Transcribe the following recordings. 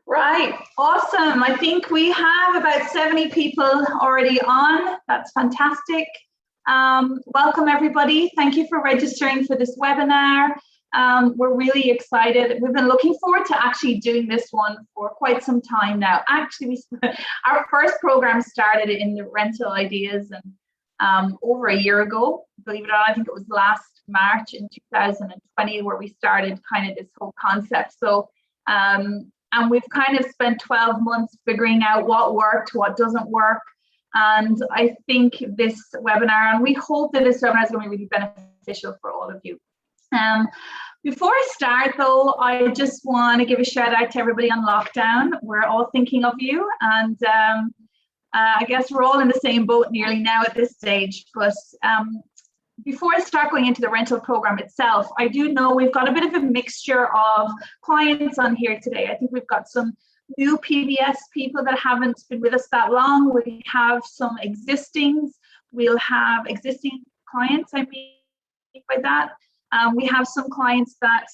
Right, awesome. I think we have about 70 people already on. That's fantastic. Welcome everybody. Thank you for registering for this webinar. We're really excited. We've been looking forward to actually doing this one for quite some time now. Actually, our first program started in the rental ideas and over a year ago, believe it or not. I think it was last March in 2020 where we started kind of this whole concept. So and we've kind of spent 12 months figuring out what worked, what doesn't work. And I think this webinar, and we hope that this webinar is going to be really beneficial for all of you. Before I start though, I just want to give a shout out to everybody on lockdown. We're all thinking of you, and I guess we're all in the same boat nearly now at this stage. But before I start going into the rental program itself, I do know we've got a bit of a mixture of clients on here today. I think we've got some new PBS people that haven't been with us that long. We have some existings. We'll have existing clients, I mean by that. We have some clients that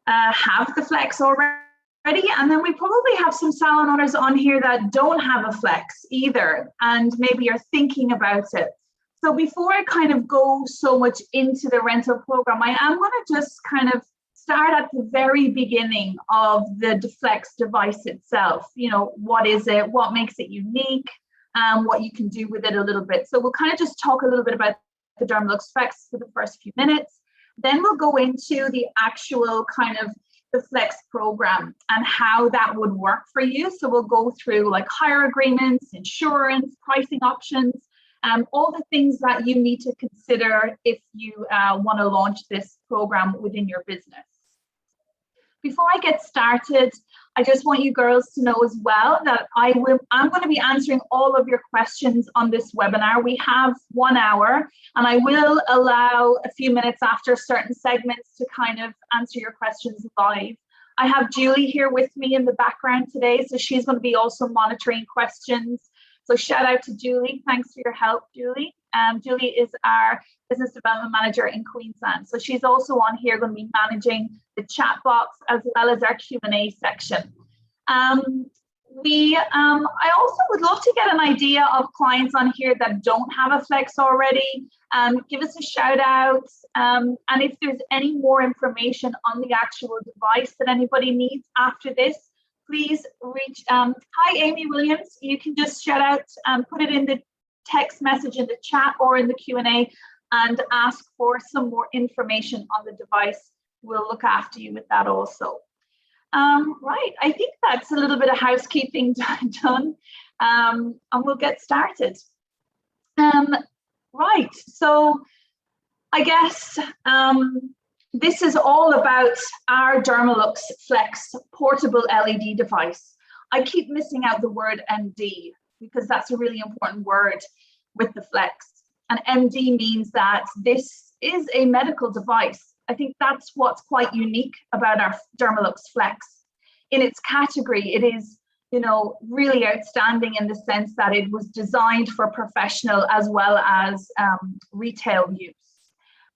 have the Flex already. And then we probably have some salon owners on here that don't have a Flex either, and maybe are thinking about it. So before I kind of go so much into the rental program, I am going to just kind of start at the very beginning of the Flex device itself. You know, what is it? What makes it unique? What you can do with it a little bit. So we'll kind of just talk a little bit about the Dermalux Flex for the first few minutes. Then we'll go into the actual kind of the Flex program and how that would work for you. So we'll go through like hire agreements, insurance, pricing options, all the things that you need to consider if you want to launch this program within your business. Before I get started, I just want you girls to know as well that I'm going to be answering all of your questions on this webinar. We have 1 hour, and I will allow a few minutes after certain segments to kind of answer your questions live. I have Julie here with me in the background today, so she's going to be also monitoring questions. So shout out to Julie. Thanks for your help, Julie. Julie is our business development manager in Queensland. So she's also on here going to be managing the chat box as well as our Q&A section. I also would love to get an idea of clients on here that don't have a Flex already. Give us a shout out. And if there's any more information on the actual device that anybody needs after this, please reach, hi Amy Williams, you can just shout out, put it in the text message in the chat or in the Q&A and ask for some more information on the device. We'll look after you with that also. Right, I think that's a little bit of housekeeping done, and we'll get started. Right, so I guess, this is all about our Dermalux Flex portable LED device. I keep missing out the word MD because that's a really important word with the Flex. And MD means that this is a medical device. I think that's what's quite unique about our Dermalux Flex. In its category, it is, you know, really outstanding in the sense that it was designed for professional as well as retail use.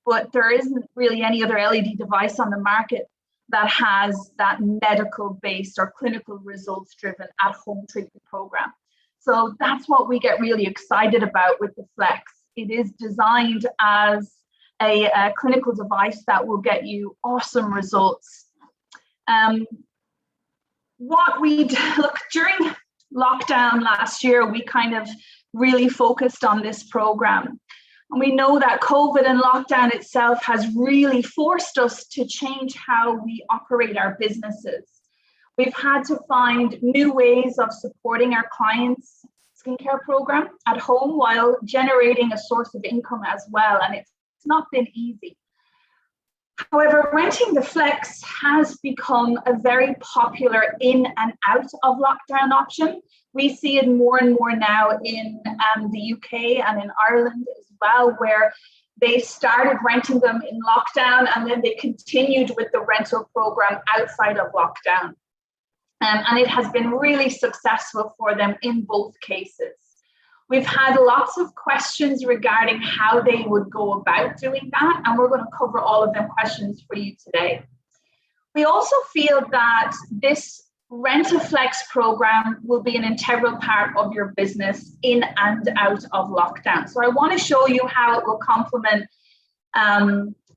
But there isn't really any other LED device on the market that has that medical-based or clinical results-driven at-home treatment program. So that's what we get really excited about with the Flex. It is designed as a clinical device that will get you awesome results. What we look during lockdown last year, we kind of really focused on this program. And we know that COVID and lockdown itself has really forced us to change how we operate our businesses. We've had to find new ways of supporting our clients, skincare program at home while generating a source of income as well. And it's not been easy. However, renting the Flex has become a very popular in and out of lockdown option. We see it more and more now in the UK and in Ireland as well, where they started renting them in lockdown and then they continued with the rental program outside of lockdown. And it has been really successful for them in both cases. We've had lots of questions regarding how they would go about doing that, and we're going to cover all of them questions for you today. We also feel that this Rent a Flex program will be an integral part of your business in and out of lockdown. So I want to show you how it will complement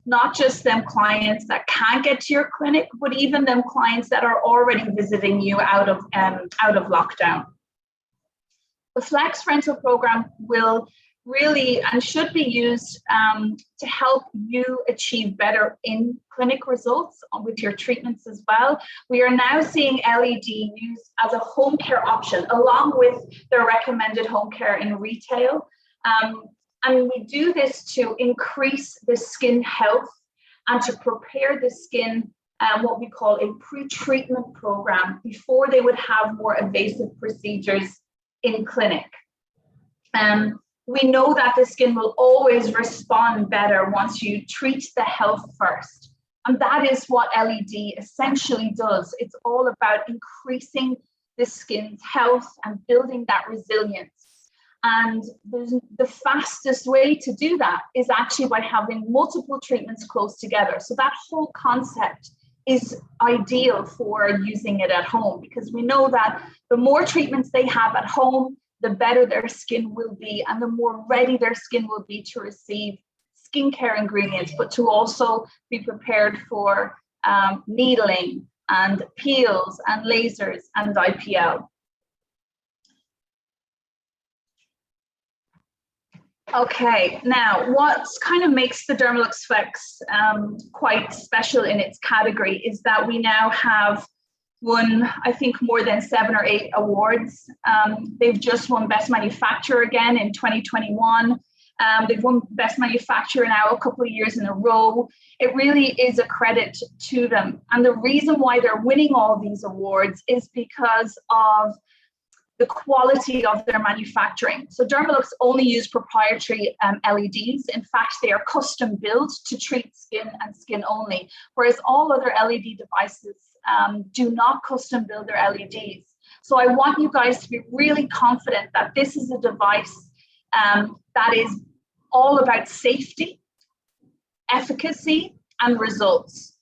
not just them clients that can't get to your clinic, but even them clients that are already visiting you out of lockdown. The Flex rental program will really and should be used to help you achieve better in-clinic results with your treatments as well. We are now seeing LED used as a home care option along with their recommended home care in retail. And we do this to increase the skin health and to prepare the skin what we call a pre-treatment program before they would have more invasive procedures in clinic. We know that the skin will always respond better once you treat the health first. And that is what LED essentially does. It's all about increasing the skin's health and building that resilience. And the fastest way to do that is actually by having multiple treatments close together. So that whole concept is ideal for using it at home, because we know that the more treatments they have at home, the better their skin will be and the more ready their skin will be to receive skincare ingredients, but to also be prepared for needling and peels and lasers and IPL. Okay, now what kind of makes the Dermalux Flex quite special in its category is that we now have won, I think, more than 7 or 8 awards. They've just won Best Manufacturer again in 2021. They've won Best Manufacturer now a couple of years in a row. It really is a credit to them. And the reason why they're winning all these awards is because of the quality of their manufacturing. So Dermalux only use proprietary LEDs. In fact, they are custom built to treat skin and skin only, whereas all other LED devices do not custom build their LEDs. So I want you guys to be really confident that this is a device that is all about safety, efficacy, and results.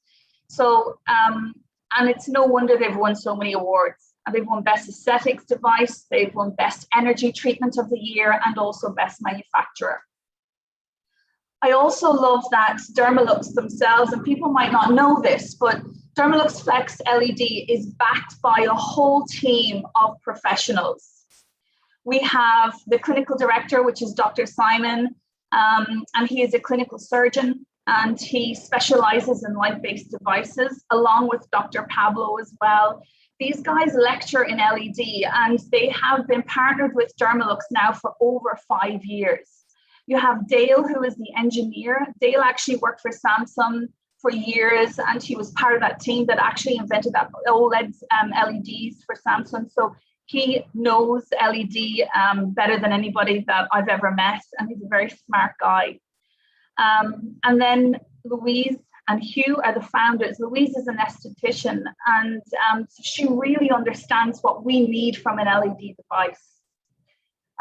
So, and it's no wonder they've won so many awards. And they've won Best Aesthetics Device, they've won Best Energy Treatment of the Year, and also Best Manufacturer. I also love that Dermalux themselves, and people might not know this, but Dermalux Flex LED is backed by a whole team of professionals. We have the clinical director, which is Dr. Simon, and he is a clinical surgeon, and he specializes in light-based devices, along with Dr. Pablo as well. These guys lecture in LED, and they have been partnered with Dermalux now for over 5 years. You have Dale, who is the engineer. Dale actually worked for Samsung for years, and he was part of that team that actually invented that OLED LEDs for Samsung. So he knows LED better than anybody that I've ever met, and he's a very smart guy. And then Louise and Hugh are the founders. Louise is an esthetician, and she really understands what we need from an LED device.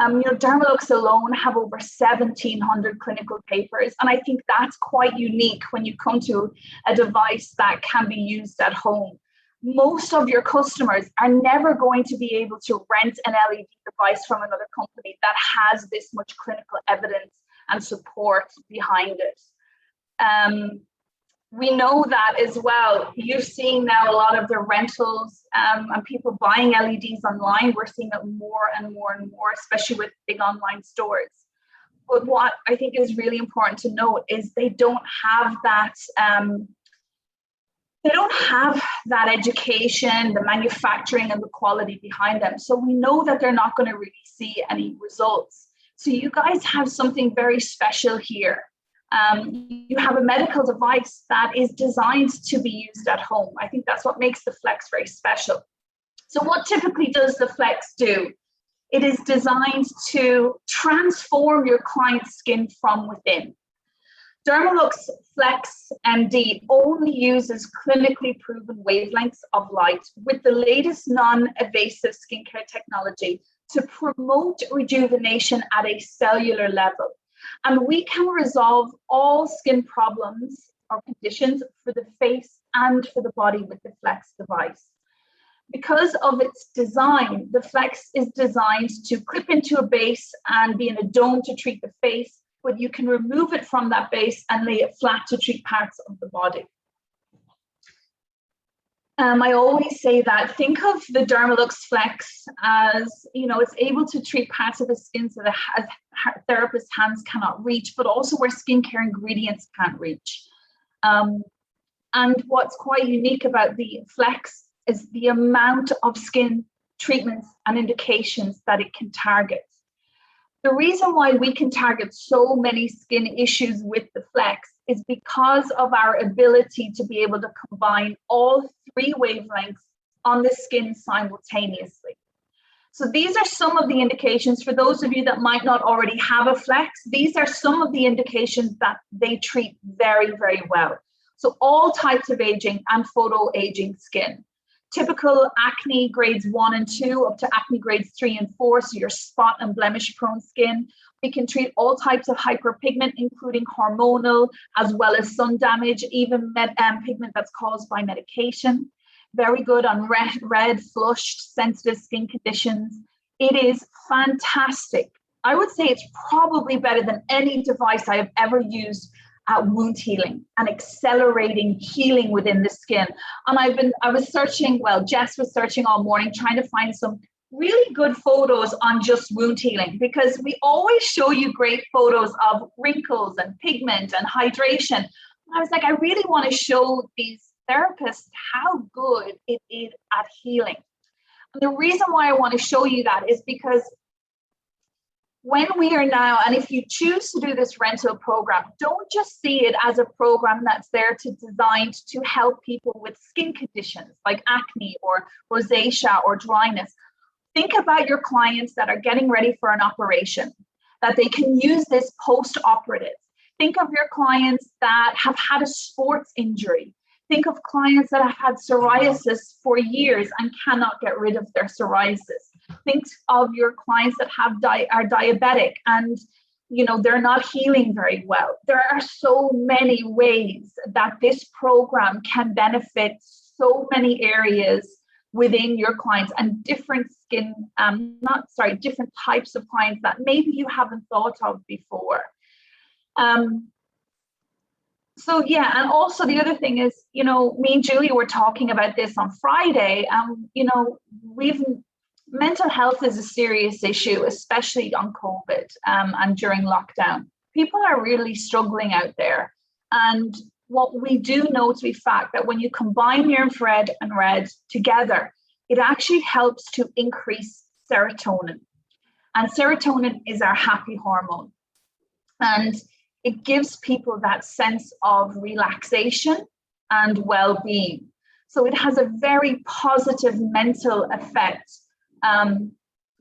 Dermalux alone have over 1,700 clinical papers, and I think that's quite unique when you come to a device that can be used at home. Most of your customers are never going to be able to rent an LED device from another company that has this much clinical evidence and support behind it. We know that as well. You're seeing now a lot of the rentals and people buying LEDs online. We're seeing it more and more and more, especially with big online stores. But what I think is really important to note is they don't have that they don't have that education, the manufacturing and the quality behind them. So we know that they're not going to really see any results. So you guys have something very special here. You have a medical device that is designed to be used at home. I think that's what makes the Flex very special. So what typically does the Flex do? It is designed to transform your client's skin from within. Dermalux Flex MD only uses clinically proven wavelengths of light with the latest non-invasive skincare technology to promote rejuvenation at a cellular level. And we can resolve all skin problems or conditions for the face and for the body with the Flex device. Because of its design, the Flex is designed to clip into a base and be in a dome to treat the face, but you can remove it from that base and lay it flat to treat parts of the body. I always say that, think of the Dermalux Flex as, it's able to treat parts of the skin so that therapist hands cannot reach, but also where skincare ingredients can't reach. And what's quite unique about the Flex is the amount of skin treatments and indications that it can target. The reason why we can target so many skin issues with the Flex is because of our ability to be able to combine all 3 wavelengths on the skin simultaneously. So these are some of the indications for those of you that might not already have a Flex. These are some of the indications that they treat very, very well. So all types of aging and photo-aging skin. Typical acne grades 1 and 2 up to acne grades 3 and 4, so your spot and blemish prone skin. We can treat all types of hyperpigment, including hormonal, as well as sun damage, even pigment that's caused by medication. Very good on red, flushed, sensitive skin conditions. It is fantastic. I would say it's probably better than any device I have ever used at wound healing and accelerating healing within the skin. And I was searching, Jess was searching all morning trying to find some really good photos on just wound healing, because we always show you great photos of wrinkles and pigment and hydration. And I was like, I really want to show these therapists how good it is at healing. And the reason why I want to show you that is because when we are now, and if you choose to do this rental program, don't just see it as a program that's there designed to help people with skin conditions like acne or rosacea or dryness. Think about your clients that are getting ready for an operation, that they can use this post-operative. Think of your clients that have had a sports injury. Think of clients that have had psoriasis for years and cannot get rid of their psoriasis. Think of your clients that are diabetic and they're not healing very well. There are so many ways that this program can benefit so many areas within your clients and different different types of clients that maybe you haven't thought of before. So yeah, and also the other thing is, me and Julia were talking about this on Friday. Mental health is a serious issue, especially on COVID and during lockdown. People are really struggling out there. And what we do know to be fact that when you combine near infrared and red together, it actually helps to increase serotonin. And serotonin is our happy hormone. And it gives people that sense of relaxation and well-being. So it has a very positive mental effect,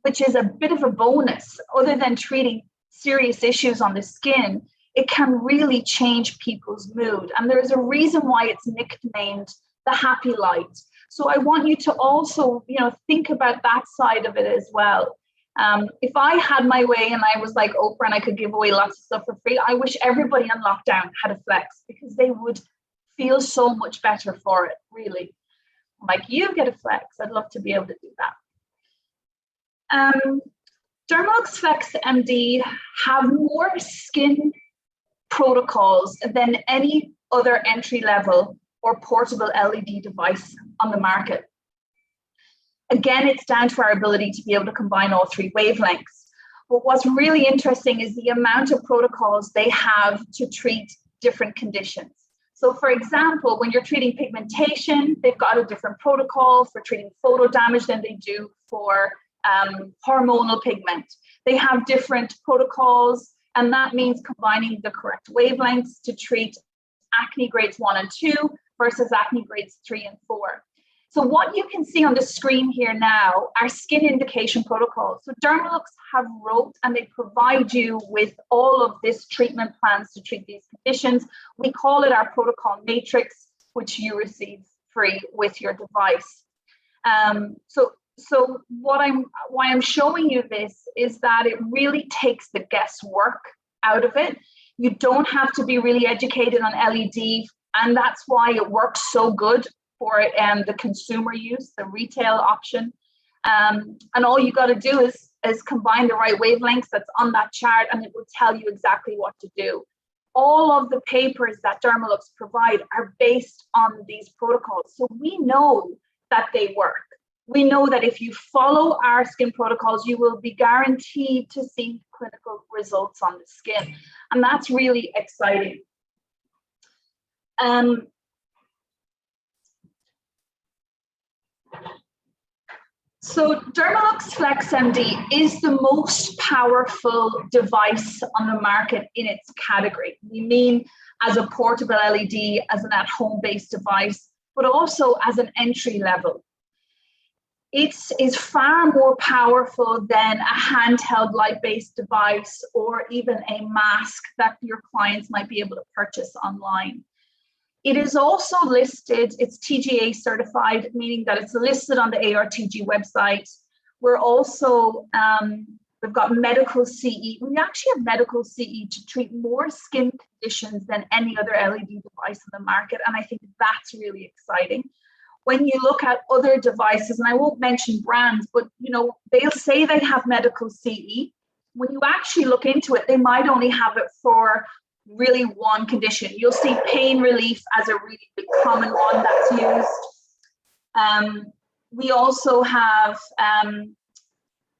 which is a bit of a bonus. Other than treating serious issues on the skin, it can really change people's mood. And there's a reason why it's nicknamed the happy light. So I want you to also, think about that side of it as well. If I had my way and I was like Oprah and I could give away lots of stuff for free, I wish everybody on lockdown had a Flex, because they would feel so much better for it, really. Like, you get a Flex. I'd love to be able to do that. Dermalux Flex MD have more skin protocols than any other entry-level or portable LED device on the market. Again, it's down to our ability to be able to combine all 3 wavelengths. But what's really interesting is the amount of protocols they have to treat different conditions. So for example, when you're treating pigmentation, they've got a different protocol for treating photo damage than they do for hormonal pigment. They have different protocols, and that means combining the correct wavelengths to treat acne grades 1 and 2 versus acne grades 3 and 4. So what you can see on the screen here now are skin indication protocols. So Dermalux have wrote and they provide you with all of this treatment plans to treat these conditions. We call it our protocol matrix, which you receive free with your device. So why I'm showing you this is that it really takes the guesswork out of it. You don't have to be really educated on LED, and that's why it works so good for the consumer use, the retail option. And all you got to do is combine the right wavelengths that's on that chart, and it will tell you exactly what to do. All of the papers that Dermalux provide are based on these protocols. So we know that they work. We know that if you follow our skin protocols, you will be guaranteed to see clinical results on the skin. And that's really exciting. So Dermalux Flex MD is the most powerful device on the market in its category. We mean as a portable LED, as an at-home based device, but also as an entry level. It is far more powerful than a handheld light-based device or even a mask that your clients might be able to purchase online. It is also listed, it's TGA certified, meaning that it's listed on the ARTG website. We're also, we've got medical CE. We actually have medical CE to treat more skin conditions than any other LED device in the market. And I think that's really exciting. When you look at other devices, and I won't mention brands, but you know, they'll say they have medical CE. When you actually look into it, they might only have it for really one condition. You'll see pain relief as a really big common one that's used. We also have,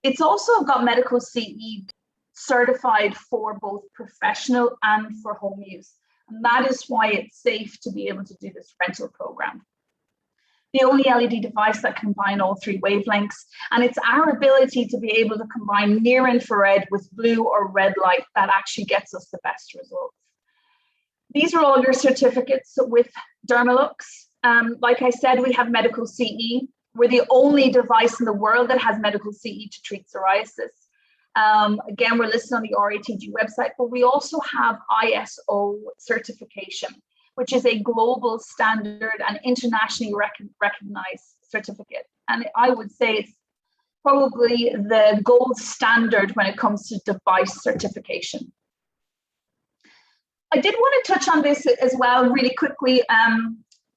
it's also got medical CE certified for both professional and for home use. And that is why it's safe to be able to do this rental program. The only LED device that can combine all three wavelengths, and it's our ability to be able to combine near infrared with blue or red light that actually gets us the best results. These are all your certificates with Dermalux. Like I said, we have medical CE. We're the only device in the world that has medical CE to treat psoriasis. Again, we're listed on the RATG website, but we also have ISO certification, which is a global standard and internationally recognized certificate. And I would say it's probably the gold standard when it comes to device certification. I did want to touch on this as well really quickly,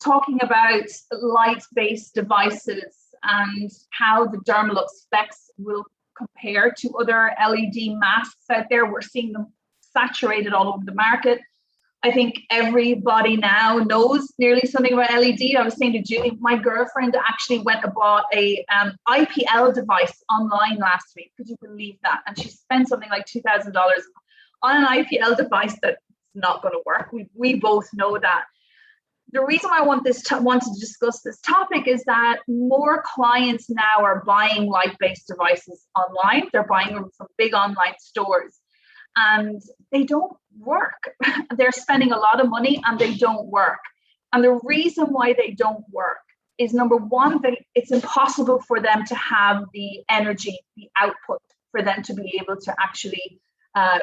talking about light-based devices and how the Dermalux Flex will compare to other LED masks out there. We're seeing them saturated all over the market. I think everybody now knows nearly something about LED. I was saying to Julie, my girlfriend actually went and bought a IPL device online last week. Could you believe that? And she spent something like $2,000 on an IPL device that's not going to work. We both know that. The reason I wanted to discuss this topic is that more clients now are buying light-based devices online. They're buying them from big online stores, and they don't work. They're spending a lot of money and they don't work. And the reason why they don't work is, number one, that it's impossible for them to have the energy, the output, for them to be able to actually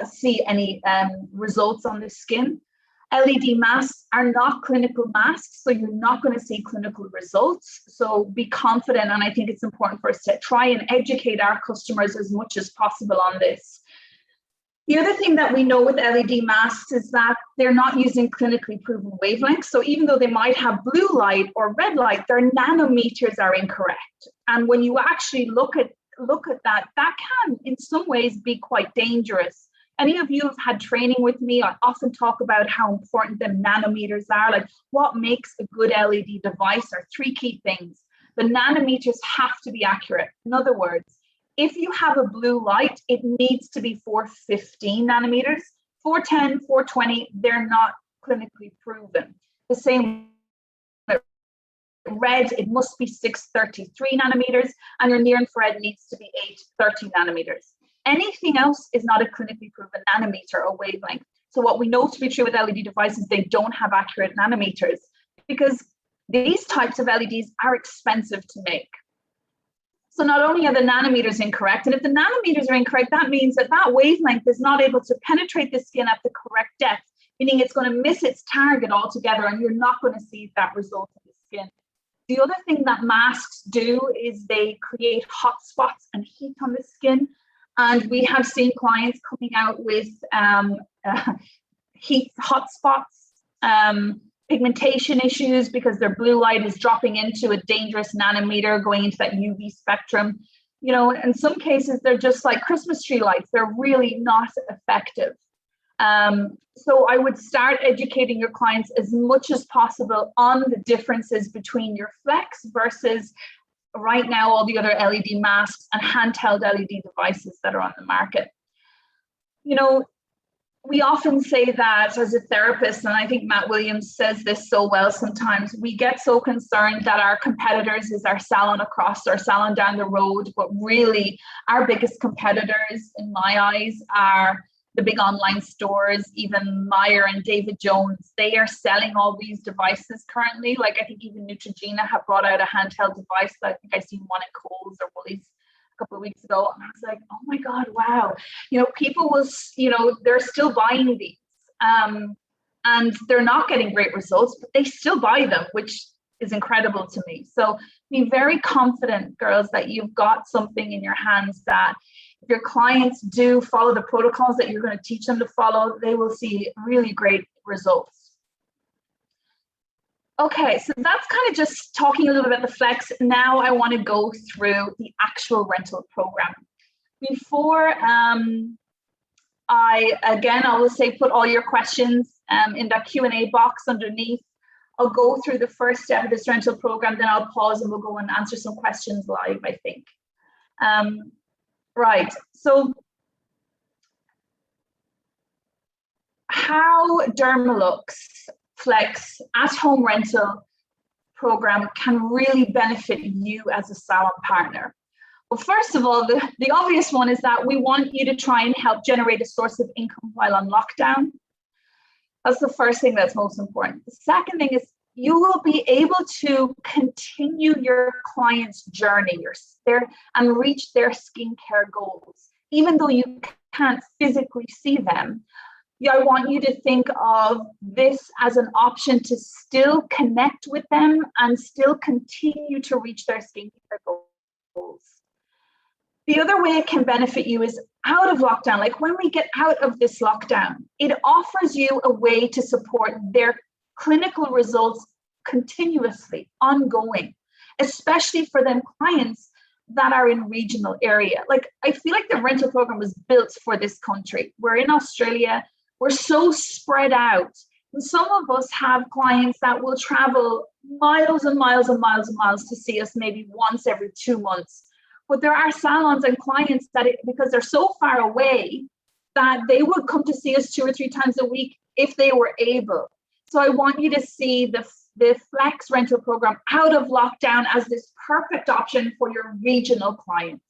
see any results on the skin. LED masks are not clinical masks, so you're not going to see clinical results. So be confident, and I think it's important for us to try and educate our customers as much as possible on this. The other thing that we know with LED masks is that they're not using clinically proven wavelengths. So even though they might have blue light or red light, their nanometers are incorrect. And when you actually look at that, that can in some ways be quite dangerous. Any of you have had training with me, I often talk about how important the nanometers are. Like, what makes a good LED device are three key things. The nanometers have to be accurate. In other words, if you have a blue light, it needs to be 415 nanometers. 410, 420, they're not clinically proven. The same red, it must be 633 nanometers, and your near infrared needs to be 830 nanometers. Anything else is not a clinically proven nanometer or wavelength. So what we know to be true with LED devices, they don't have accurate nanometers because these types of LEDs are expensive to make. So not only are the nanometers incorrect, and if the nanometers are incorrect, that means that that wavelength is not able to penetrate the skin at the correct depth, meaning it's going to miss its target altogether, and you're not going to see that result in the skin. The other thing that masks do is they create hot spots and heat on the skin. And we have seen clients coming out with heat hot spots, pigmentation issues because their blue light is dropping into a dangerous nanometer, going into that UV spectrum. You know, in some cases, they're just like Christmas tree lights. They're really not effective. So I would start educating your clients as much as possible on the differences between your Flex versus right now all the other LED masks and handheld LED devices that are on the market. You know, we often say that as a therapist, and I think Matt Williams says this so well sometimes, we get so concerned that our competitors is our salon across, our salon down the road, but really our biggest competitors in my eyes are the big online stores, even Meyer and David Jones. They are selling all these devices currently. Like I think even Neutrogena have brought out a handheld device. I think I seen one at Kohl's or Woolies a couple of weeks ago. And I was like, oh my God, wow. You know, people will, you know, they're still buying these and they're not getting great results, but they still buy them, which is incredible to me. So be very confident, girls, that you've got something in your hands that if your clients do follow the protocols that you're going to teach them to follow, they will see really great results. Okay, so that's kind of just talking a little bit about the Flex. Now I want to go through the actual rental program. Before I will say put all your questions in that Q&A box underneath. I'll go through the first step of this rental program, then I'll pause and we'll go and answer some questions live, I think. Right, so how Dermalux Flex at-home rental program can really benefit you as a salon partner. Well, first of all, the obvious one is that we want you to try and help generate a source of income while on lockdown. That's the first thing that's most important. The second thing is you will be able to continue your client's journey and reach their skincare goals. Even though you can't physically see them, I want you to think of this as an option to still connect with them and still continue to reach their skincare goals. The other way it can benefit you is out of lockdown. Like when we get out of this lockdown, it offers you a way to support their clinical results continuously, ongoing, especially for them clients that are in regional area. Like I feel like the rental program was built for this country. We're in Australia. We're so spread out. And some of us have clients that will travel miles and miles and miles and miles to see us maybe once every 2 months. But there are salons and clients that, because they're so far away, that they would come to see us 2 or 3 times a week if they were able. So I want you to see the Flex rental program out of lockdown as this perfect option for your regional clients.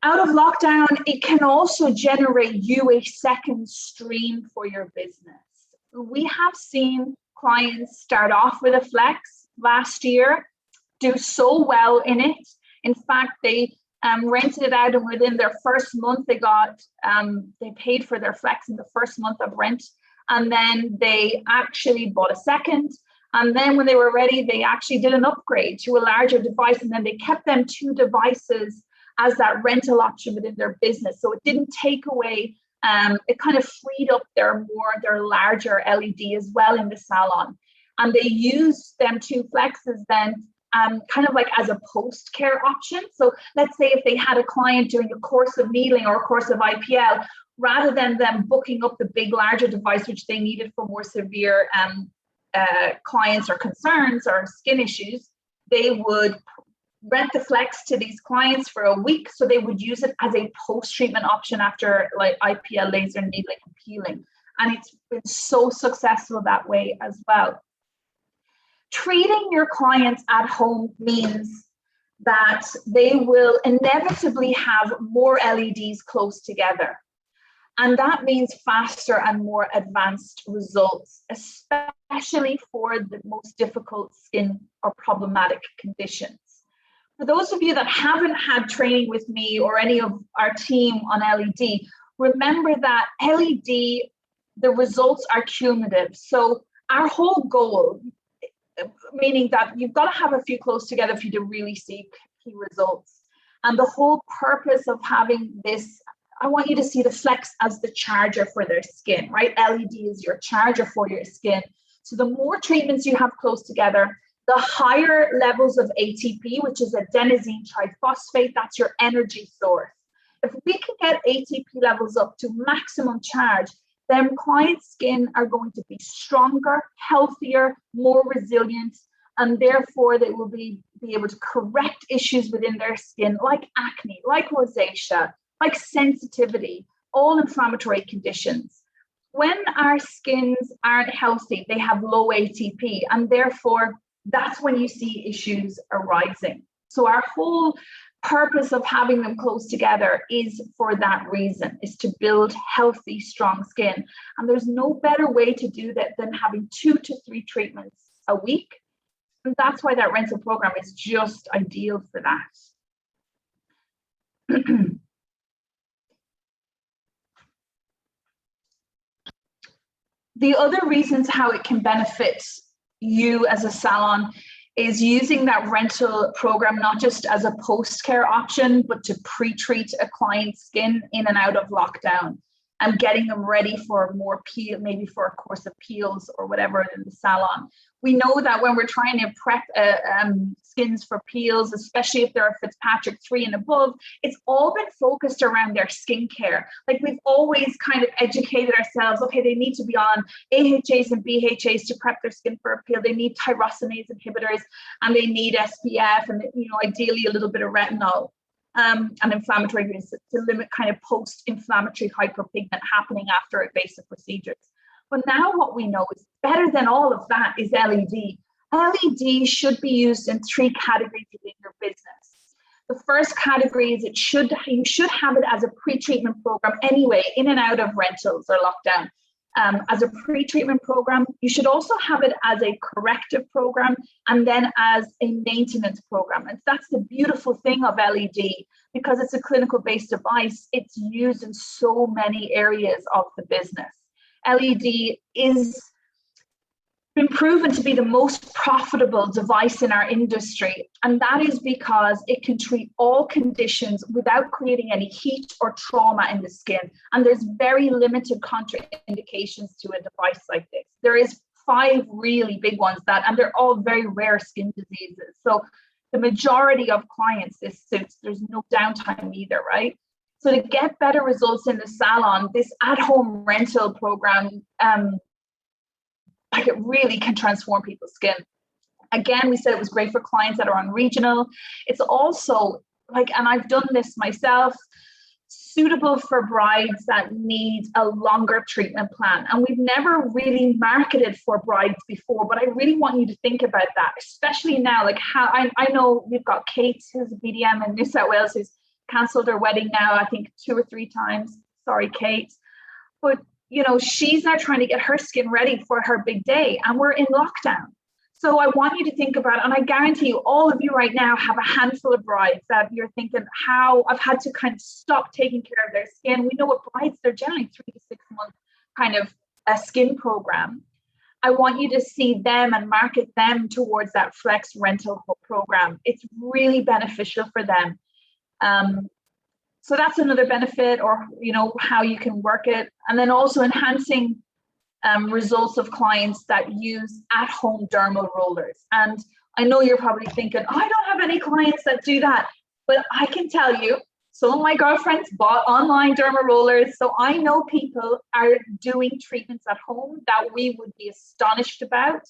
Out of lockdown, it can also generate you a second stream for your business. We have seen clients start off with a Flex last year, do so well in it. In fact, they rented it out, and within their first month, they paid for their Flex in the first month of rent. And then they actually bought a second. And then when they were ready, they actually did an upgrade to a larger device. And then they kept them 2 devices as that rental option within their business. So it didn't take away, it kind of freed up their larger LED as well in the salon. And they used them 2 Flexes then kind of like as a post-care option. So let's say if they had a client doing a course of needling or a course of IPL, rather than them booking up the big, larger device, which they needed for more severe clients or concerns or skin issues, they would rent the Flex to these clients for a week. So they would use it as a post-treatment option after like IPL, laser needling and peeling. And it's been so successful that way as well. Treating your clients at home means that they will inevitably have more LEDs close together. And that means faster and more advanced results, especially for the most difficult skin or problematic conditions. For those of you that haven't had training with me or any of our team on LED, remember that LED, the results are cumulative. So our whole goal, meaning that you've got to have a few close together for you to really see key results. And the whole purpose of having this, I want you to see the Flex as the charger for their skin, right? LED is your charger for your skin. So the more treatments you have close together, the higher levels of ATP, which is adenosine triphosphate, that's your energy source. If we can get ATP levels up to maximum charge, then client skin are going to be stronger, healthier, more resilient, and therefore they will be able to correct issues within their skin like acne, like rosacea, like sensitivity, all inflammatory conditions. When our skins aren't healthy, they have low ATP, and therefore that's when you see issues arising. So our whole purpose of having them close together is for that reason, is to build healthy, strong skin. And there's no better way to do that than having 2 to 3 treatments a week. And that's why that rental program is just ideal for that. The other reasons how it can benefit you as a salon is using that rental program not just as a post-care option, but to pre-treat a client's skin in and out of lockdown and getting them ready for more peel, maybe for a course of peels or whatever in the salon. We know that when we're trying to prep skins for peels, especially if they're Fitzpatrick 3 and above, it's all been focused around their skincare. Like we've always kind of educated ourselves, okay, they need to be on AHAs and BHAs to prep their skin for a peel. They need tyrosinase inhibitors and they need SPF and, you know, ideally a little bit of retinol. And inflammatory ingredients to limit kind of post-inflammatory hyperpigment happening after invasive procedures. But now what we know is better than all of that is LED. LED should be used in 3 categories within your business. The first category is you should have it as a pre-treatment program anyway, in and out of rentals or lockdown. As a pre-treatment program, you should also have it as a corrective program and then as a maintenance program. And that's the beautiful thing of LED, because it's a clinical based device. It's used in so many areas of the business. LED is been proven to be the most profitable device in our industry. And that is because it can treat all conditions without creating any heat or trauma in the skin. And there's very limited contraindications to a device like this. There is 5 really big ones and they're all very rare skin diseases. So the majority of clients this suits, there's no downtime either, right? So to get better results in the salon, this at-home rental program, like it really can transform people's skin. Again, we said it was great for clients that are on regional. It's also like, and I've done this myself, suitable for brides that need a longer treatment plan. And we've never really marketed for brides before, but I really want you to think about that, especially now, like how I know we've got Kate, who's a BDM in New South Wales, who's canceled her wedding now, I think 2 or 3 times. Sorry, Kate. But you know, she's now trying to get her skin ready for her big day and we're in lockdown. So I want you to think about it. And I guarantee you, all of you right now have a handful of brides that you're thinking, how I've had to kind of stop taking care of their skin. We know what brides, they're generally 3 to 6 month kind of a skin program. I want you to see them and market them towards that Flex rental program. It's really beneficial for them. So that's another benefit, or, you know, how you can work it. And then also enhancing results of clients that use at-home dermal rollers. And I know you're probably thinking, oh, I don't have any clients that do that. But I can tell you, some of my girlfriends bought online dermal rollers. So I know people are doing treatments at home that we would be astonished about.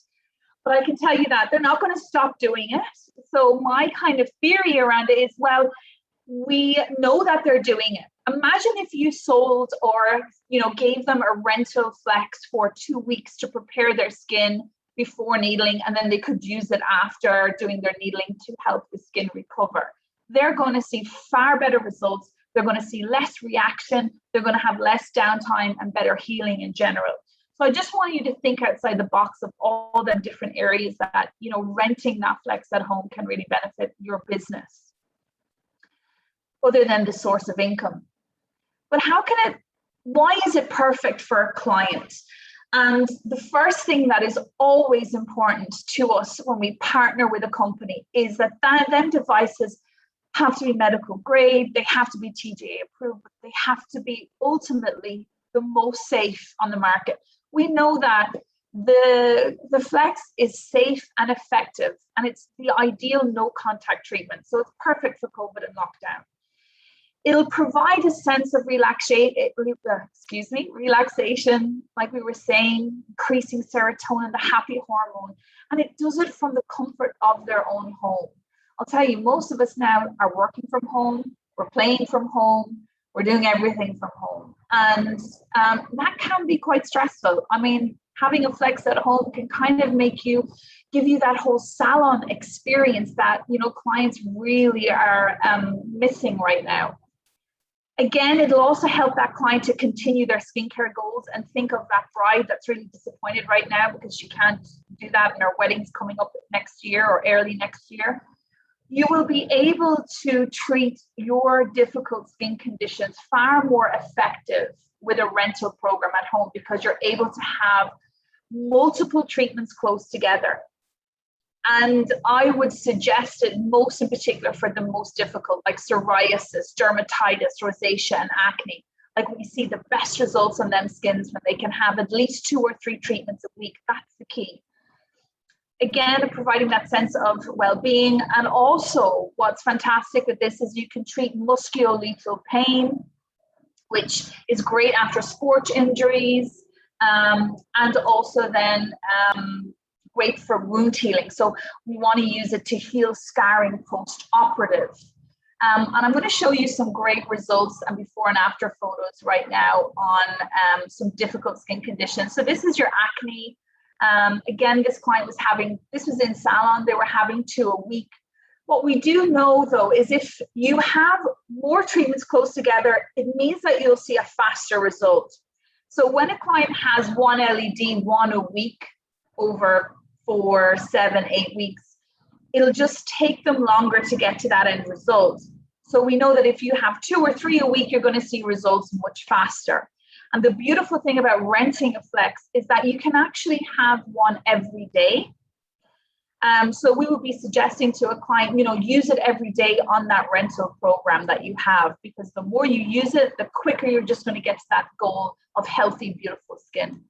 But I can tell you that they're not going to stop doing it. So my kind of theory around it is, well, we know that they're doing it. Imagine if you sold or, gave them a rental flex for 2 weeks to prepare their skin before needling, and then they could use it after doing their needling to help the skin recover. They're going to see far better results. They're going to see less reaction. They're going to have less downtime and better healing in general. So I just want you to think outside the box of all the different areas that, renting that flex at home can really benefit your business, other than the source of income. But why is it perfect for a client? And the first thing that is always important to us when we partner with a company is that them devices have to be medical grade, they have to be TGA approved, but they have to be ultimately the most safe on the market. We know that the Flex is safe and effective, and it's the ideal no contact treatment. So it's perfect for COVID and lockdown. It'll provide a sense of relaxation, like we were saying, increasing serotonin, the happy hormone, and it does it from the comfort of their own home. I'll tell you, most of us now are working from home, we're playing from home, we're doing everything from home. And that can be quite stressful. I mean, having a flex at home can kind of give you that whole salon experience that, clients really are missing right now. Again, it'll also help that client to continue their skincare goals and think of that bride that's really disappointed right now because she can't do that and her wedding's coming up next year or early next year. You will be able to treat your difficult skin conditions far more effective with a rental program at home because you're able to have multiple treatments close together. And I would suggest it most in particular for the most difficult, like psoriasis, dermatitis, rosacea, and acne. Like we see the best results on them skins when they can have at least 2 or 3 treatments a week. That's the key. Again, providing that sense of well-being. And also what's fantastic with this is you can treat musculoskeletal pain, which is great after sport injuries, and also then great for wound healing. So we want to use it to heal scarring post-operative. And I'm going to show you some great results and before and after photos right now on some difficult skin conditions. So this is your acne. Again, this client this was in salon, they were having 2 a week. What we do know though, is if you have more treatments close together, it means that you'll see a faster result. So when a client has 1 LED, 1 a week over 4, 7, 8 weeks, it'll just take them longer to get to that end result. So we know that if you have 2 or 3 a week, you're going to see results much faster. And the beautiful thing about renting a flex is that you can actually have one every day. So we would be suggesting to a client, use it every day on that rental program that you have, because the more you use it, the quicker you're just going to get to that goal of healthy, beautiful skin.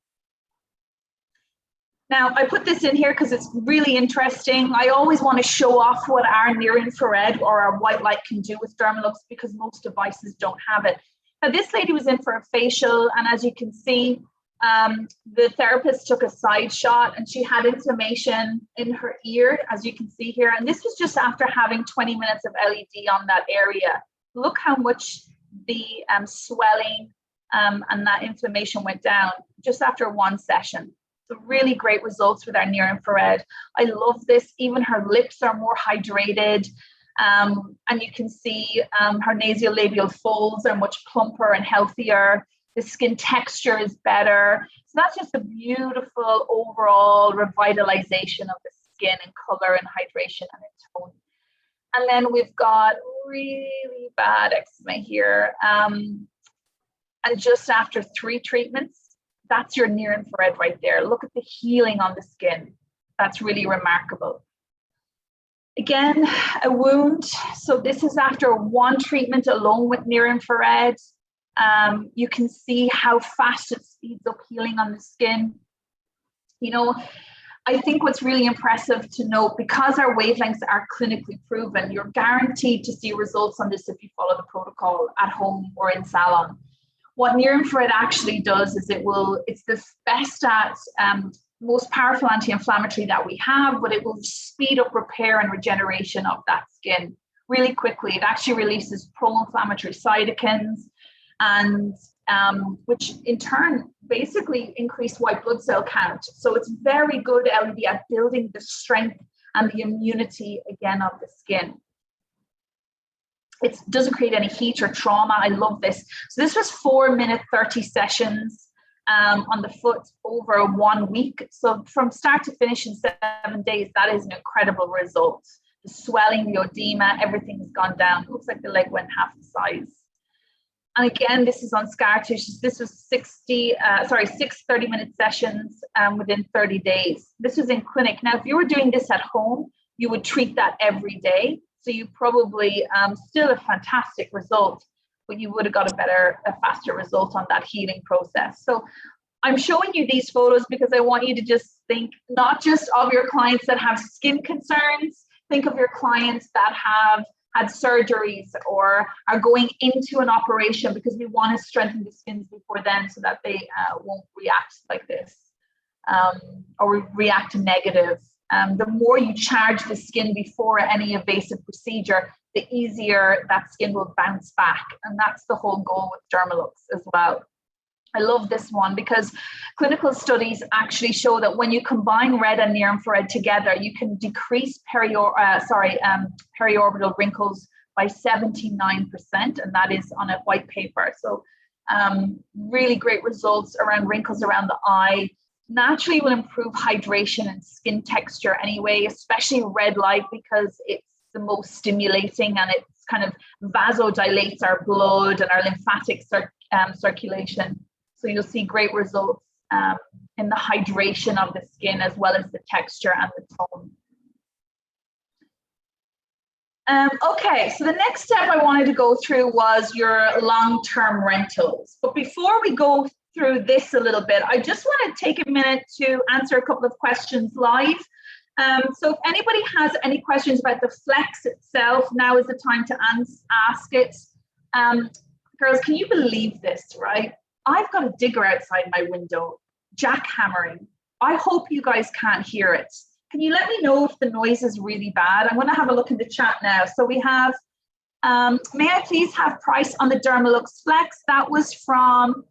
Now, I put this in here because it's really interesting. I always want to show off what our near infrared or our white light can do with Dermalux because most devices don't have it. Now, this lady was in for a facial, and as you can see, the therapist took a side shot and she had inflammation in her ear, as you can see here. And this was just after having 20 minutes of LED on that area. Look how much the swelling and that inflammation went down just after one session. So really great results with our near infrared. I love this. Even her lips are more hydrated. And you can see her nasolabial folds are much plumper and healthier. The skin texture is better. So that's just a beautiful overall revitalization of the skin in color and hydration and in tone. And then we've got really bad eczema here. And just after 3 treatments, that's your near infrared right there. Look at the healing on the skin. That's really remarkable. Again, a wound. So this is after 1 treatment alone with near infrared. You can see how fast it speeds up healing on the skin. I think what's really impressive to note, because our wavelengths are clinically proven, you're guaranteed to see results on this if you follow the protocol at home or in salon. What near infrared actually does is it's the best at most powerful anti-inflammatory that we have, but it will speed up repair and regeneration of that skin, really quickly. It actually releases pro-inflammatory cytokines, and which in turn basically increase white blood cell count. So it's very good LED at building the strength and the immunity again of the skin. It doesn't create any heat or trauma. I love this. So this was 4-minute 30 sessions on the foot over 1 week. So from start to finish in 7 days, that is an incredible result. The swelling, the edema, everything has gone down. It looks like the leg went half the size. And again, this is on scar tissue. This was 6 30-minute sessions within 30 days. This was in clinic. Now, if you were doing this at home, you would treat that every day. So you probably still a fantastic result, but you would have got a faster result on that healing process. So I'm showing you these photos because I want you to just think not just of your clients that have skin concerns, think of your clients that have had surgeries or are going into an operation, because we want to strengthen the skins before then so that they won't react like this or react negative. The more you charge the skin before any invasive procedure, the easier that skin will bounce back. And that's the whole goal with Dermalux as well. I love this one because clinical studies actually show that when you combine red and near infrared together, you can decrease periorbital wrinkles by 79%, and that is on a white paper. So really great results around wrinkles around the eye. Naturally will improve hydration and skin texture anyway, especially red light, because it's the most stimulating and it kind of vasodilates our blood and our lymphatic circulation. So you'll see great results in the hydration of the skin as well as the texture and the tone. Okay, so the next step I wanted to go through was your long-term rentals. But before we go through this a little bit, I just want to take a minute to answer a couple of questions live. So if anybody has any questions about the Flex itself, now is the time to ask it. Girls, can you believe this, right? I've got a digger outside my window, jackhammering. I hope you guys can't hear it. Can you let me know if the noise is really bad? I'm going to have a look in the chat now. So we have, may I please have price on the Dermalux Flex? That was from,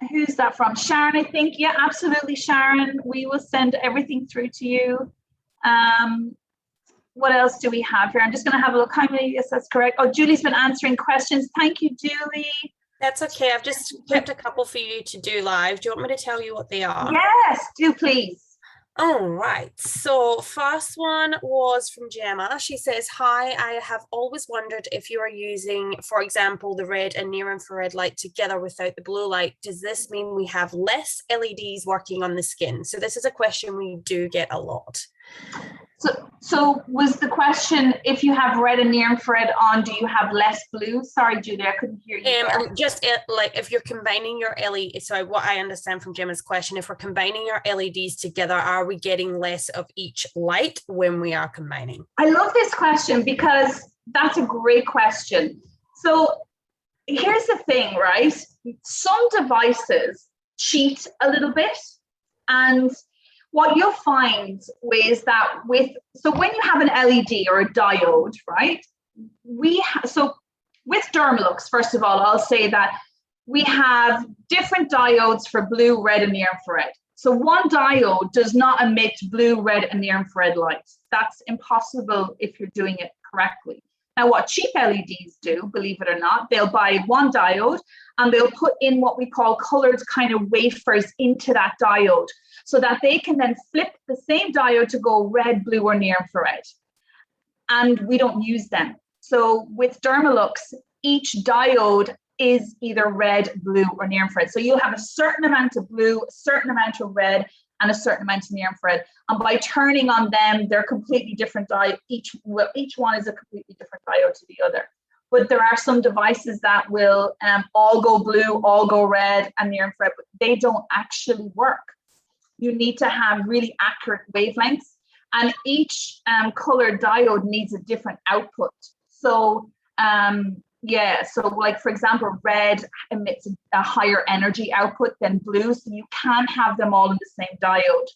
who's that from? Sharon, I think. Yeah, absolutely, Sharon. We will send everything through to you. What else do we have here? I'm just going to have a look. How many? Yes, that's correct. Oh, Julie's been answering questions. Thank you, Julie. That's okay. I've just kept a couple for you to do live. Do you want me to tell you what they are? Yes, do please. All right. So first one was from Gemma. She says, hi, I have always wondered if you are using, for example, the red and near infrared light together without the blue light. Does this mean we have less LEDs working on the skin? So this is a question we do get a lot. So was the question, if you have red and near infrared on, do you have less blue? Sorry, Julie, I couldn't hear you. Just like if you're combining your LED, so what I understand from Gemma's question, if we're combining our LEDs together, are we getting less of each light when we are combining? I love this question because that's a great question. So here's the thing, right? Some devices cheat a little bit, and what you'll find is that so when you have an LED or a diode, right? So with Dermalux, first of all, I'll say that we have different diodes for blue, red, and near infrared. So one diode does not emit blue, red, and near infrared lights. That's impossible if you're doing it correctly. Now, what cheap LEDs do, believe it or not, they'll buy one diode and they'll put in what we call colored kind of wafers into that diode so that they can then flip the same diode to go red, blue, or near infrared. And we don't use them. So with Dermalux, each diode is either red, blue, or near infrared. So you'll have a certain amount of blue, a certain amount of red, and a certain amount of near infrared. And by turning on them, they're completely different diode. Each one is a completely different diode to the other. But there are some devices that will all go blue, all go red, and near infrared, but they don't actually work. You need to have really accurate wavelengths, and each colored diode needs a different output. So yeah, so like for example, red emits a higher energy output than blue, so you can't have them all in the same diode.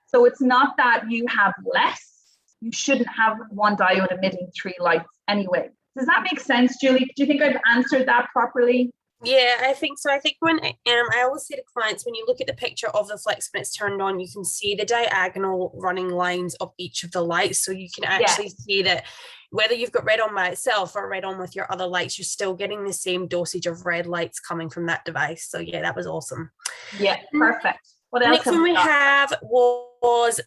So it's not that you have less, you shouldn't have one diode emitting 3 lights anyway. Does that make sense, Julie? Do you think I've answered that properly? Yeah, I think so. I think when I always say to clients, when you look at the picture of the Flex when it's turned on, you can see the diagonal running lines of each of the lights. So you can actually see that whether you've got red on by itself or red on with your other lights, you're still getting the same dosage of red lights coming from that device. So yeah, that was awesome. Yeah, perfect. What else? Next one we have was,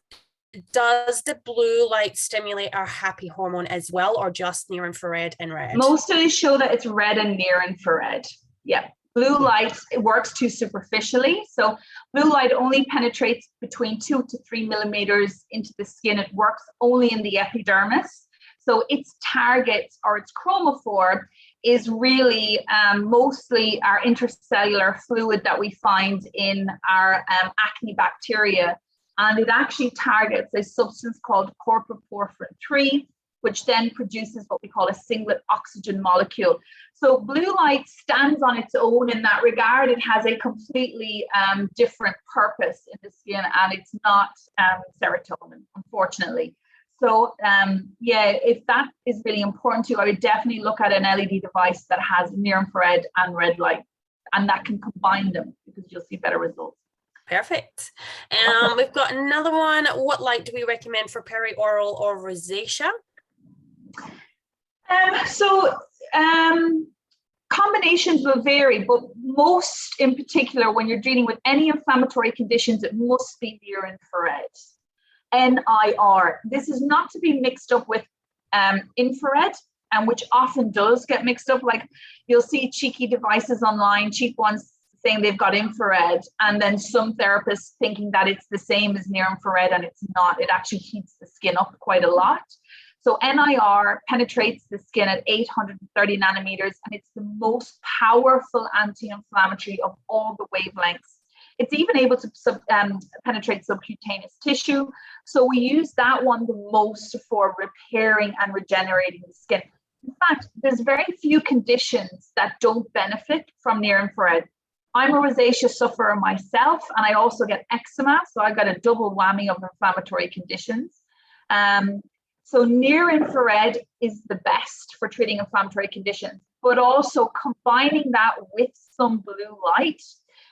does the blue light stimulate our happy hormone as well, or just near infrared and red? Most studies show that it's red and near infrared. Yeah, blue light, it works too superficially. So blue light only penetrates between 2 to 3 millimeters into the skin. It works only in the epidermis. So its target, or its chromophore, is really mostly our intercellular fluid that we find in our acne bacteria. And it actually targets a substance called corpoporphyrin 3, which then produces what we call a singlet oxygen molecule. So blue light stands on its own in that regard. It has a completely different purpose in the skin, and it's not serotonin, unfortunately. So yeah, if that is really important to you, I would definitely look at an LED device that has near infrared and red light, and that can combine them, because you'll see better results. Perfect. We've got another one. What light do we recommend for perioral or rosacea? Combinations will vary, but most in particular, when you're dealing with any inflammatory conditions, it must be near infrared. NIR. This is not to be mixed up with infrared, and which often does get mixed up. Like, you'll see cheeky devices online, cheap ones, saying they've got infrared, and then some therapists thinking that it's the same as near infrared, and it's not. It actually heats the skin up quite a lot. So NIR penetrates the skin at 830 nanometers, and it's the most powerful anti-inflammatory of all the wavelengths. It's even able to penetrate subcutaneous tissue. So we use that one the most for repairing and regenerating the skin. In fact, there's very few conditions that don't benefit from near infrared. I'm a rosacea sufferer myself, and I also get eczema. So I've got a double whammy of inflammatory conditions. So near infrared is the best for treating inflammatory conditions, but also combining that with some blue light,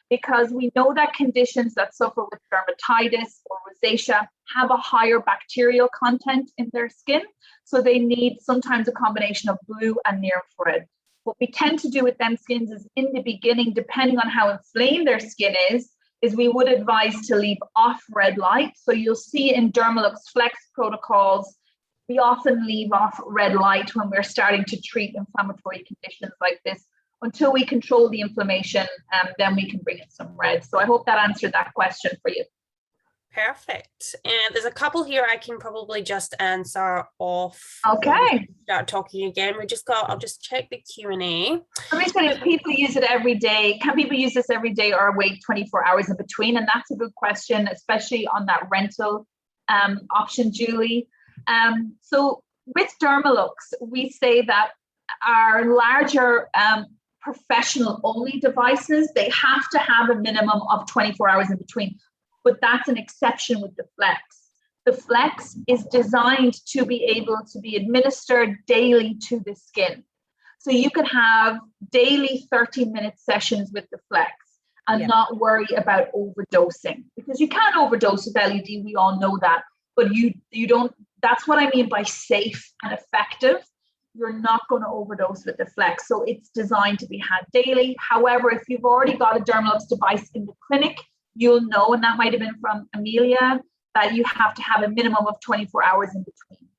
because we know that conditions that suffer with dermatitis or rosacea have a higher bacterial content in their skin. So they need sometimes a combination of blue and near infrared. What we tend to do with them skins is, in the beginning, depending on how inflamed their skin is we would advise to leave off red light. So you'll see in Dermalux Flex protocols, we often leave off red light when we're starting to treat inflammatory conditions like this, until we control the inflammation, then we can bring in some red. So I hope that answered that question for you. Perfect. And there's a couple here I can probably just answer off. Okay. Start talking again. I'll just check the Q&A. Somebody said, if people use it every day, can people use this every day or wait 24 hours in between? And that's a good question, especially on that rental option, Julie. So with Dermalux, we say that our larger professional only devices, they have to have a minimum of 24 hours in between, but that's an exception with the Flex. The Flex is designed to be able to be administered daily to the skin. So you could have daily 30-minute sessions with the Flex and not worry about overdosing, because you can overdose with LED, we all know that, but you don't. That's what I mean by safe and effective. You're not going to overdose with the Flex. So it's designed to be had daily. However, if you've already got a Dermalux device in the clinic, you'll know, and that might have been from Amelia, that you have to have a minimum of 24 hours in between.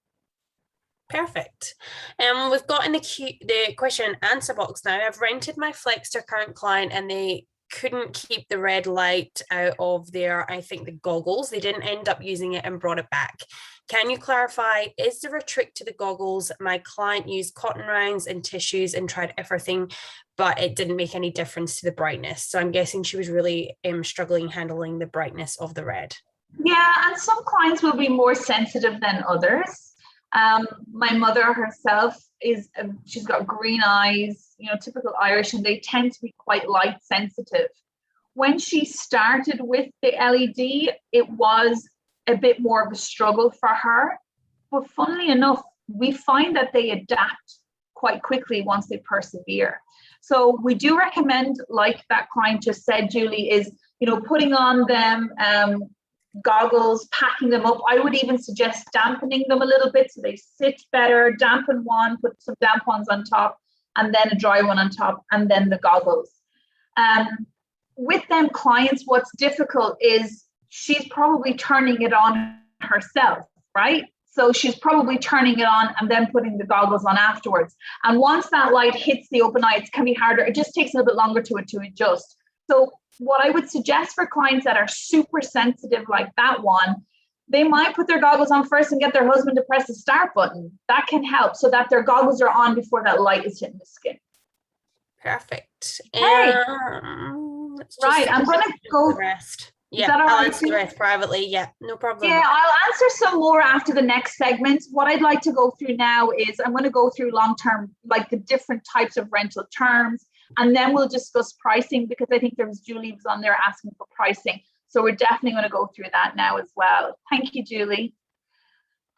Perfect. We've got in the question and answer box now. I've rented my Flex to a current client, and they couldn't keep the red light out of their, I think, the goggles. They didn't end up using it and brought it back. Can you clarify, is there a trick to the goggles? My client used cotton rounds and tissues and tried everything, but it didn't make any difference to the brightness. So I'm guessing she was really struggling handling the brightness of the red. Yeah, and some clients will be more sensitive than others. My mother herself she's got green eyes, typical Irish, and they tend to be quite light sensitive. When she started with the LED, it was a bit more of a struggle for her, But funnily enough, we find that they adapt quite quickly once they persevere. So we do recommend, like that client just said, Julie, is, putting on them goggles, packing them up. I would even suggest dampening them a little bit so they sit better. Dampen one, put some tampons on top, and then a dry one on top, and then the goggles. With them clients, what's difficult is she's probably turning it on herself, right? So she's probably turning it on and then putting the goggles on afterwards. And once that light hits the open eye, it can be harder. It just takes a little bit longer to adjust. So what I would suggest for clients that are super sensitive like that one, they might put their goggles on first and get their husband to press the start button. That can help so that their goggles are on before that light is hitting the skin. Perfect. Right, I'm going to go. The rest. Yeah, I'll answer the rest privately. Yeah, no problem. Yeah, I'll answer some more after the next segment. What I'd like to go through now is I'm going to go through long-term, like the different types of rental terms, and then we'll discuss pricing, because I think there was Julie was on there asking for pricing. So we're definitely going to go through that now as well. Thank you, Julie.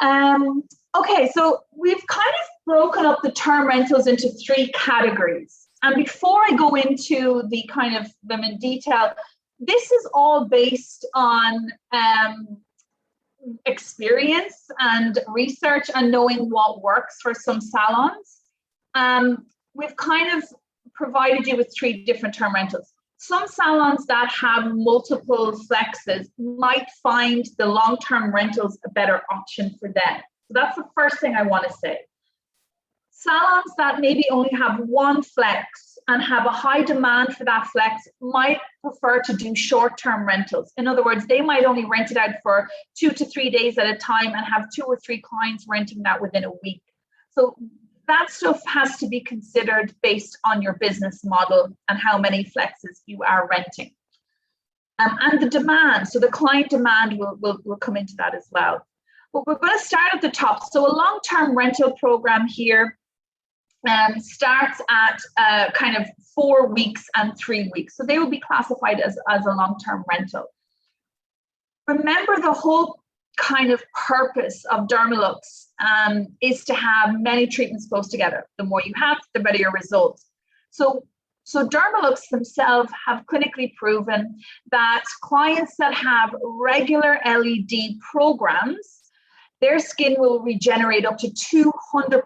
Okay, so we've kind of broken up the term rentals into 3 categories. And before I go into the kind of them in detail, this is all based on experience and research and knowing what works for some salons. We've kind of provided you with 3 different term rentals. Some salons that have multiple flexes might find the long-term rentals a better option for them. So that's the first thing I want to say. Salons that maybe only have 1 flex and have a high demand for that flex might prefer to do short-term rentals. In other words, they might only rent it out for 2 to 3 days at a time and have 2 or 3 clients renting that within a week. So that stuff has to be considered based on your business model and how many flexes you are renting. And the demand, so the client demand will come into that as well. But we're going to start at the top. So a long-term rental program here starts at kind of 4 weeks and 3 weeks. So they will be classified as a long-term rental. Remember, the whole kind of purpose of Dermalux is to have many treatments close together. The more you have, the better your results. So Dermalux themselves have clinically proven that clients that have regular LED programs, their skin will regenerate up to 200%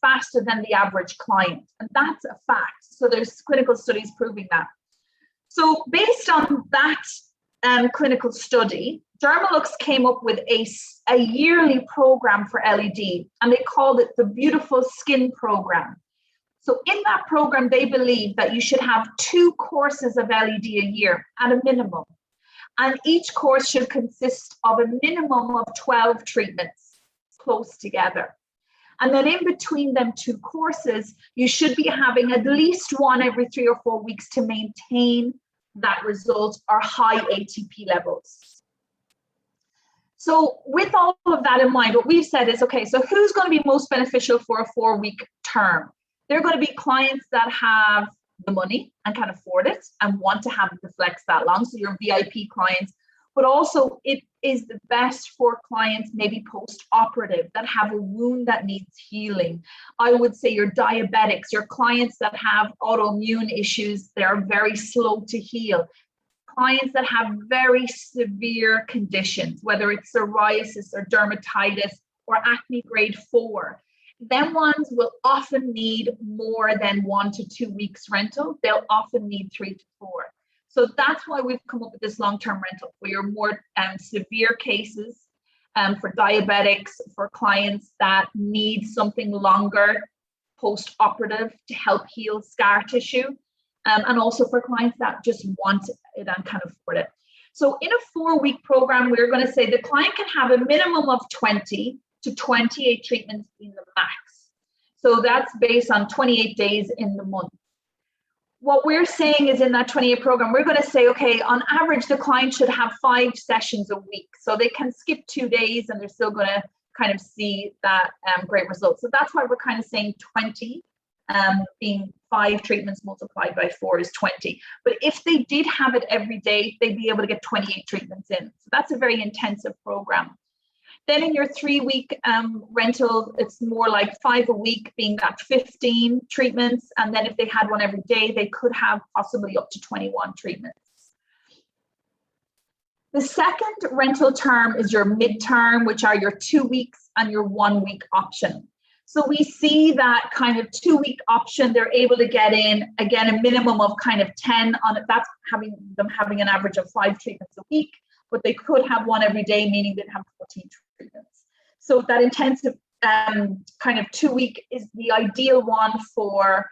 faster than the average client. And that's a fact. So there's clinical studies proving that. So based on that clinical study, Dermalux came up with a yearly program for LED, and they called it the Beautiful Skin Program. So in that program, they believe that you should have 2 courses of LED a year at a minimum. And each course should consist of a minimum of 12 treatments close together. And then in between them 2 courses, you should be having at least 1 every 3 or 4 weeks to maintain that result or high ATP levels. So with all of that in mind, what we've said is, okay, so who's going to be most beneficial for a 4-week term? They're going to be clients that have the money and can afford it and want to have the flex that long. So your VIP clients, but also it is the best for clients maybe post-operative that have a wound that needs healing. I would say your diabetics, your clients that have autoimmune issues, they're very slow to heal. Clients that have very severe conditions, whether it's psoriasis or dermatitis or acne grade 4, them ones will often need more than 1 to 2 weeks rental. They'll often need 3 to 4. So that's why we've come up with this long-term rental for your more severe cases, for diabetics, for clients that need something longer post-operative to help heal scar tissue, and also for clients that just want it and can afford it. So in a 4-week program, we're going to say the client can have a minimum of 20 to 28 treatments in the max. So that's based on 28 days in the month. What we're saying is in that 28 program, we're going to say, okay, on average, the client should have 5 sessions a week. So they can skip 2 days and they're still going to kind of see that great result. So that's why we're kind of saying 20, being 5 treatments multiplied by 4 is 20. But if they did have it every day, they'd be able to get 28 treatments in. So that's a very intensive program. Then in your 3-week rental, it's more like 5 a week, being that 15 treatments. And then if they had one every day, they could have possibly up to 21 treatments. The second rental term is your midterm, which are your 2 weeks and your 1 week option. So we see that kind of 2 week option, they're able to get in, again, a minimum of kind of 10 on it. That's having an average of 5 treatments a week, but they could have one every day, meaning they'd have 14 treatments. So that intensive kind of 2 week is the ideal one for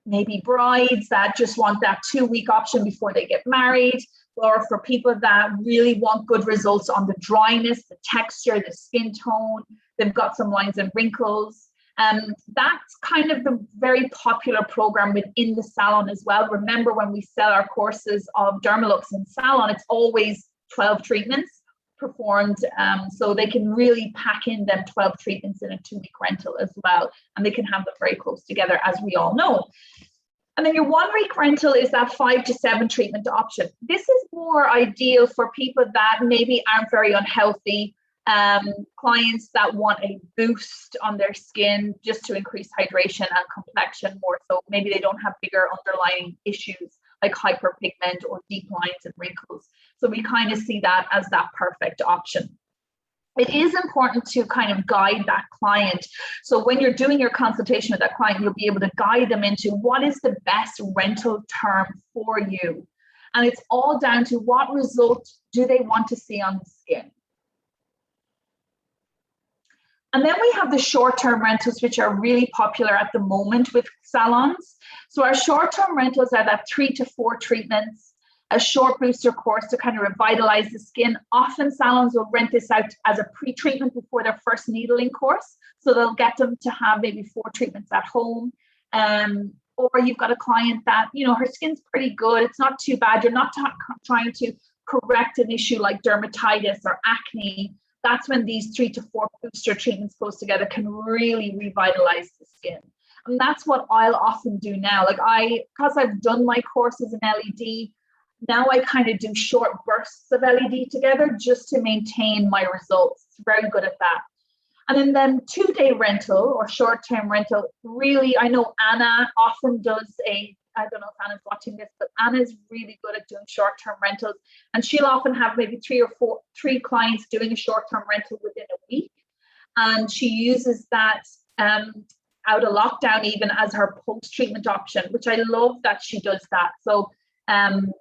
maybe brides that just want that 2 week option before they get married, or for people that really want good results on the dryness, the texture, the skin tone. They've got some lines and wrinkles. That's kind of the very popular program within the salon as well. Remember, when we sell our courses of Dermalux in salon, it's always 12 treatments performed. So they can really pack in them 12 treatments in a 2 week rental as well. And they can have them very close together, as we all know. And then your 1 week rental is that 5 to 7 treatment option. This is more ideal for people that maybe aren't very unhealthy, clients that want a boost on their skin just to increase hydration and complexion more. So maybe they don't have bigger underlying issues like hyperpigment or deep lines and wrinkles. So we kind of see that as that perfect option. It is important to kind of guide that client. So when you're doing your consultation with that client, you'll be able to guide them into what is the best rental term for you. And it's all down to what result do they want to see on the skin. And then we have the short-term rentals, which are really popular at the moment with salons. So our short-term rentals are that 3 to 4 treatments, a short booster course to kind of revitalize the skin. Often salons will rent this out as a pre-treatment before their first needling course. So they'll get them to have maybe 4 treatments at home. Or you've got a client that, you know, her skin's pretty good. It's not too bad. You're not trying to correct an issue like dermatitis or acne. That's when these 3 to 4 booster treatments close together can really revitalize the skin. And that's what I'll often do now. Like because I've done my courses in LED, now I kind of do short bursts of LED together just to maintain my results. It's very good at that. And then 2-day rental or short-term rental, really, I know Anna often does I don't know if Anna's watching this, but Anna's really good at doing short-term rentals. And she'll often have maybe 3 clients doing a short-term rental within a week. And she uses that out of lockdown even as her post-treatment option, which I love that she does that. So and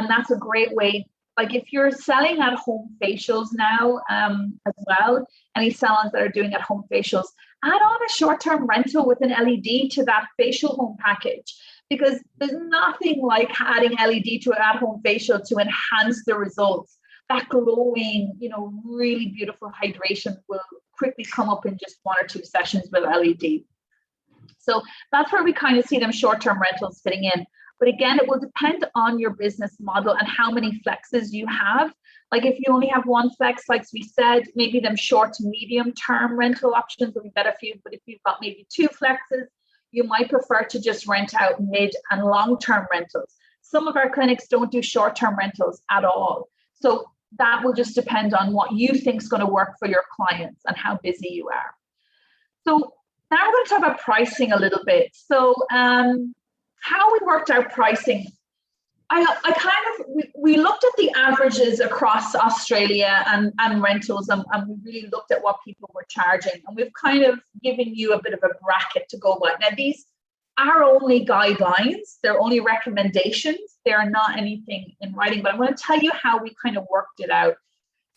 that's a great way. Like if you're selling at home facials now as well, any salons that are doing at home facials, add on a short-term rental with an LED to that facial home package, because there's nothing like adding LED to an at-home facial to enhance the results. That glowing, you know, really beautiful hydration will quickly come up in just 1 or 2 sessions with LED. So that's where we kind of see them short-term rentals fitting in. But again, it will depend on your business model and how many flexes you have. Like if you only have 1 flex, like we said, maybe them short to medium term rental options will be better for you. But if you've got maybe 2 flexes, you might prefer to just rent out mid and long-term rentals. Some of our clinics don't do short-term rentals at all. So that will just depend on what you think is going to work for your clients and how busy you are. So now we're going to talk about pricing a little bit. So how we worked out pricing, we looked at the averages across Australia and rentals, and we really looked at what people were charging, and we've kind of given you a bit of a bracket to go by. Now these are only guidelines, they're only recommendations, they're not anything in writing, but I'm going to tell you how we kind of worked it out.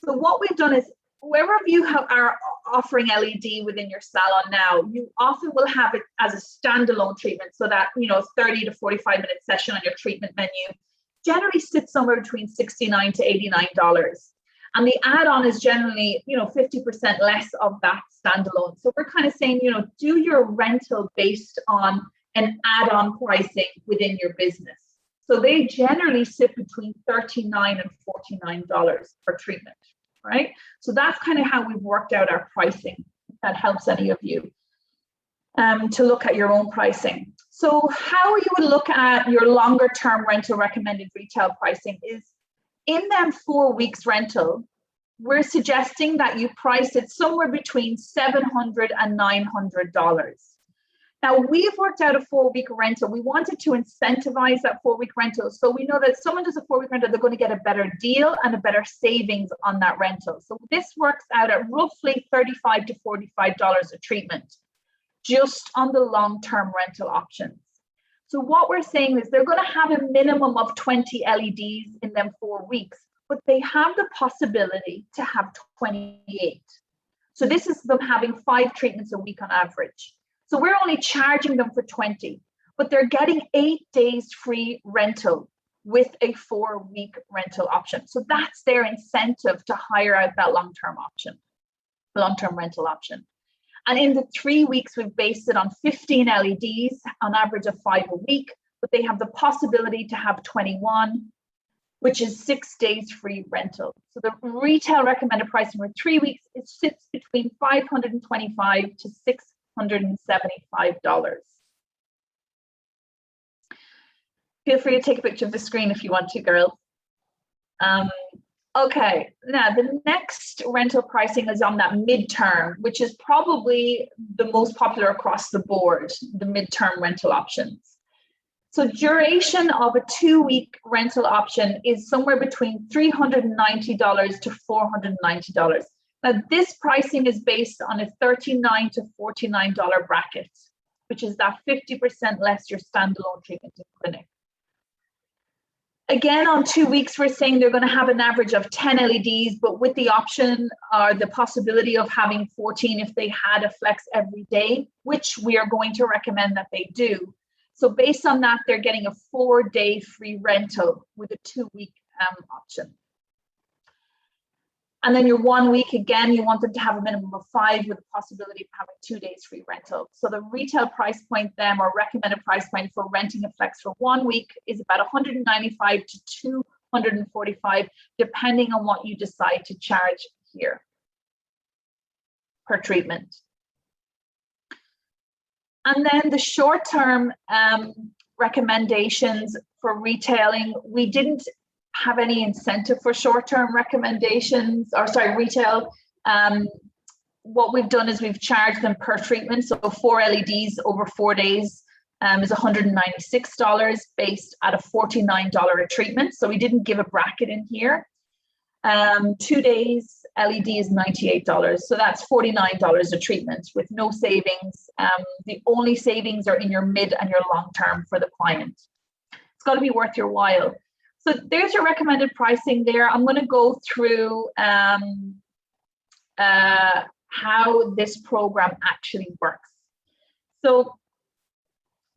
So what we've done is, wherever you are offering LED within your salon now, you often will have it as a standalone treatment, so that, you know, 30 to 45 minute session on your treatment menu generally sits somewhere between $69 to $89. And the add-on is generally, you know, 50% less of that standalone. So we're kind of saying, you know, do your rental based on an add-on pricing within your business. So they generally sit between $39 and $49 per treatment. Right? So that's kind of how we've worked out our pricing. That helps any of you to look at your own pricing. So how you would look at your longer term rental recommended retail pricing is in them 4 weeks rental, we're suggesting that you price it somewhere between $700 and $900. Now, we've worked out a 4-week rental. We wanted to incentivize that 4-week rental. So we know that if someone does a 4-week rental, they're going to get a better deal and a better savings on that rental. So this works out at roughly $35 to $45 a treatment, just on the long-term rental options. So what we're saying is they're going to have a minimum of 20 LEDs in them 4 weeks, but they have the possibility to have 28. So this is them having 5 treatments a week on average. So we're only charging them for 20, but they're getting 8 days free rental with a 4-week rental option. So that's their incentive to hire out that long-term rental option. And in the 3 weeks, we've based it on 15 LEDs, on average of 5 a week, but they have the possibility to have 21, which is 6 days free rental. So the retail recommended pricing for 3 weeks, it sits between $525 to $675. Feel free to take a picture of the screen if you want to, girls. Okay, now the next rental pricing is on that midterm, which is probably the most popular across the board, the midterm rental options. So duration of a 2-week rental option is somewhere between $390 to $490. Now this pricing is based on a $39 to $49 bracket, which is that 50% less your standalone treatment in clinic. Again, on 2 weeks, we're saying they're going to have an average of 10 LEDs, but with the option or the possibility of having 14 if they had a flex every day, which we are going to recommend that they do. So based on that, they're getting a 4-day free rental with a 2-week option. And then your 1 week, again, you want them to have a minimum of 5 with the possibility of having 2 days free rental. So the retail price point then, or recommended price point for renting a flex for 1 week, is about $195 to $245, depending on what you decide to charge here per treatment. And then the short-term recommendations for retailing, we didn't have any incentive for short-term retail. What we've done is we've charged them per treatment. So 4 LEDs over 4 days is $196 based at a $49 a treatment. So we didn't give a bracket in here. 2 days LED is $98. So that's $49 a treatment with no savings. The only savings are in your mid and your long term for the client. It's got to be worth your while. So there's your recommended pricing there. I'm going to go through how this program actually works. So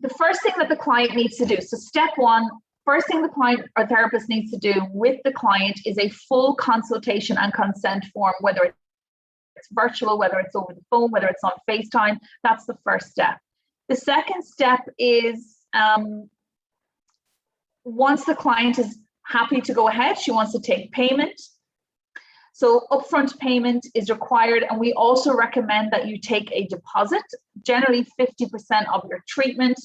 the first thing that the client needs to do, so step 1, first thing the client or therapist needs to do with the client is a full consultation and consent form, whether it's virtual, whether it's over the phone, whether it's on FaceTime. That's the first step. The second step is once the client is happy to go ahead, she wants to take payment. So upfront payment is required, and we also recommend that you take a deposit, generally 50% of your treatment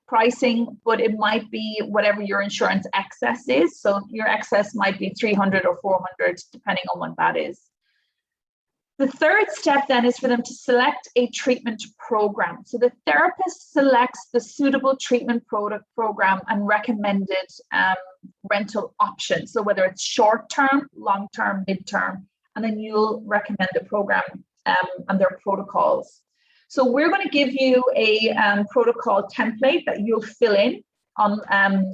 pricing, but it might be whatever your insurance excess is. So your excess might be 300 or 400, depending on what that is. The third step then is for them to select a treatment program. So the therapist selects the suitable treatment program and recommended rental option. So whether it's short-term, long-term, mid-term, and then you'll recommend the program and their protocols. So we're going to give you a protocol template that you'll fill in on,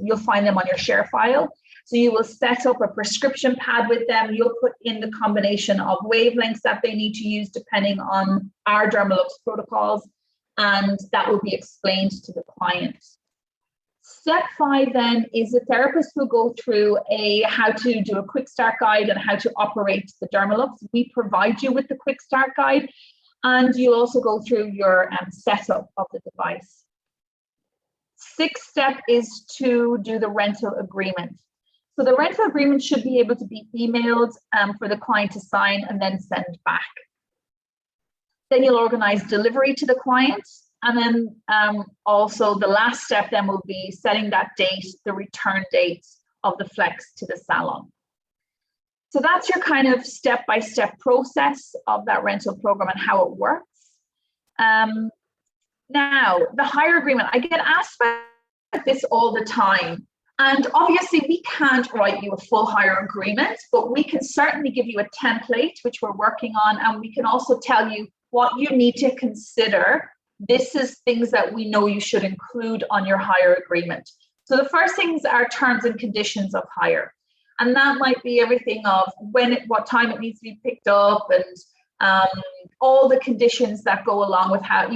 you'll find them on your share file. So you will set up a prescription pad with them. You'll put in the combination of wavelengths that they need to use depending on our Dermalux protocols, and that will be explained to the client. Step 5 then is the therapist will go through how to do a quick start guide and how to operate the Dermalux. We provide you with the quick start guide, and you'll also go through your setup of the device. 6th step is to do the rental agreement. So the rental agreement should be able to be emailed for the client to sign and then send back. Then you'll organize delivery to the client. And then also the last step then will be setting that date, the return date of the flex to the salon. So that's your kind of step-by-step process of that rental program and how it works. Now, the hire agreement, I get asked about this all the time. And obviously we can't write you a full hire agreement, but we can certainly give you a template, which we're working on. And we can also tell you what you need to consider. This is things that we know you should include on your hire agreement. So the first things are terms and conditions of hire. And that might be everything of what time it needs to be picked up, and all the conditions that go along with how,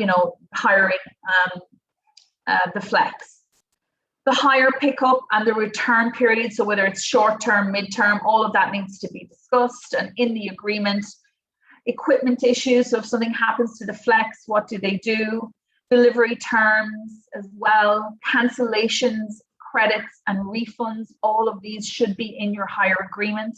hiring the flex. The hire pickup and the return period, so whether it's short-term, mid-term, all of that needs to be discussed and in the agreement. Equipment issues, so if something happens to the flex, what do they do? Delivery terms as well, cancellations, credits and refunds, all of these should be in your hire agreement.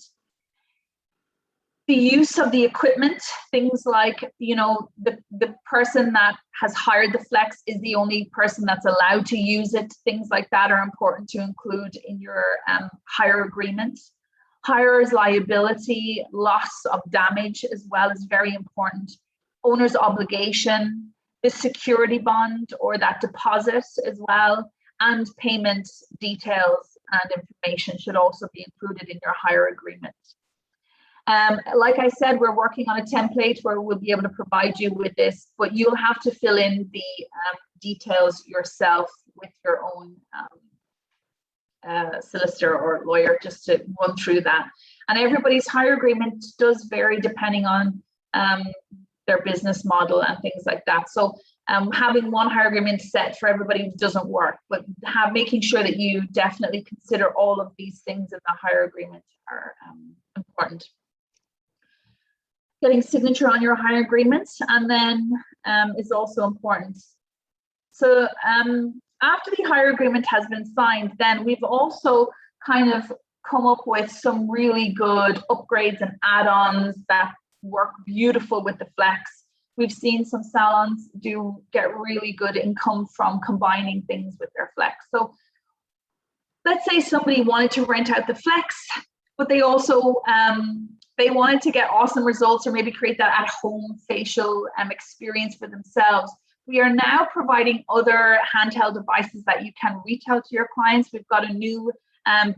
The use of the equipment, things like, the person that has hired the flex is the only person that's allowed to use it. Things like that are important to include in your hire agreement. Hirer's liability, loss of damage as well is very important. Owner's obligation, the security bond or that deposit as well, and payment details and information should also be included in your hire agreement. Like I said, we're working on a template where we'll be able to provide you with this, but you'll have to fill in the details yourself with your own solicitor or lawyer just to run through that. And everybody's hire agreement does vary depending on their business model and things like that. So having one hire agreement set for everybody doesn't work, but making sure that you definitely consider all of these things in the hire agreement are important. Getting signature on your hire agreements and then is also important. So after the hire agreement has been signed, then we've also kind of come up with some really good upgrades and add-ons that work beautiful with the flex. We've seen some salons get really good income from combining things with their flex. So let's say somebody wanted to rent out the flex, but they also they wanted to get awesome results or maybe create that at-home facial experience for themselves. We are now providing other handheld devices that you can retail to your clients. We've got a new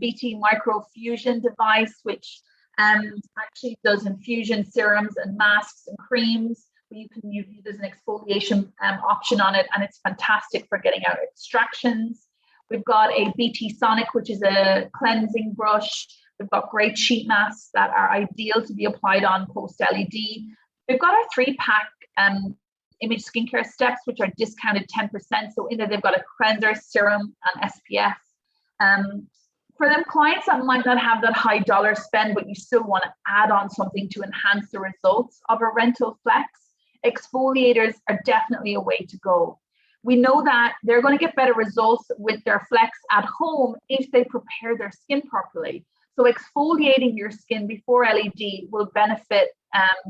BT microfusion device, which actually does infusion serums and masks and creams. You can use it as an exfoliation option on it, and it's fantastic for getting out extractions. We've got a BT Sonic, which is a cleansing brush. We've got great sheet masks that are ideal to be applied on post-LED. We've got our 3-pack image skincare steps, which are discounted 10%. So in there, they've got a cleanser, serum, and SPF. For them clients that might not have that high dollar spend, but you still want to add on something to enhance the results of a rental flex, exfoliators are definitely a way to go. We know that they're going to get better results with their flex at home if they prepare their skin properly. So exfoliating your skin before LED will benefit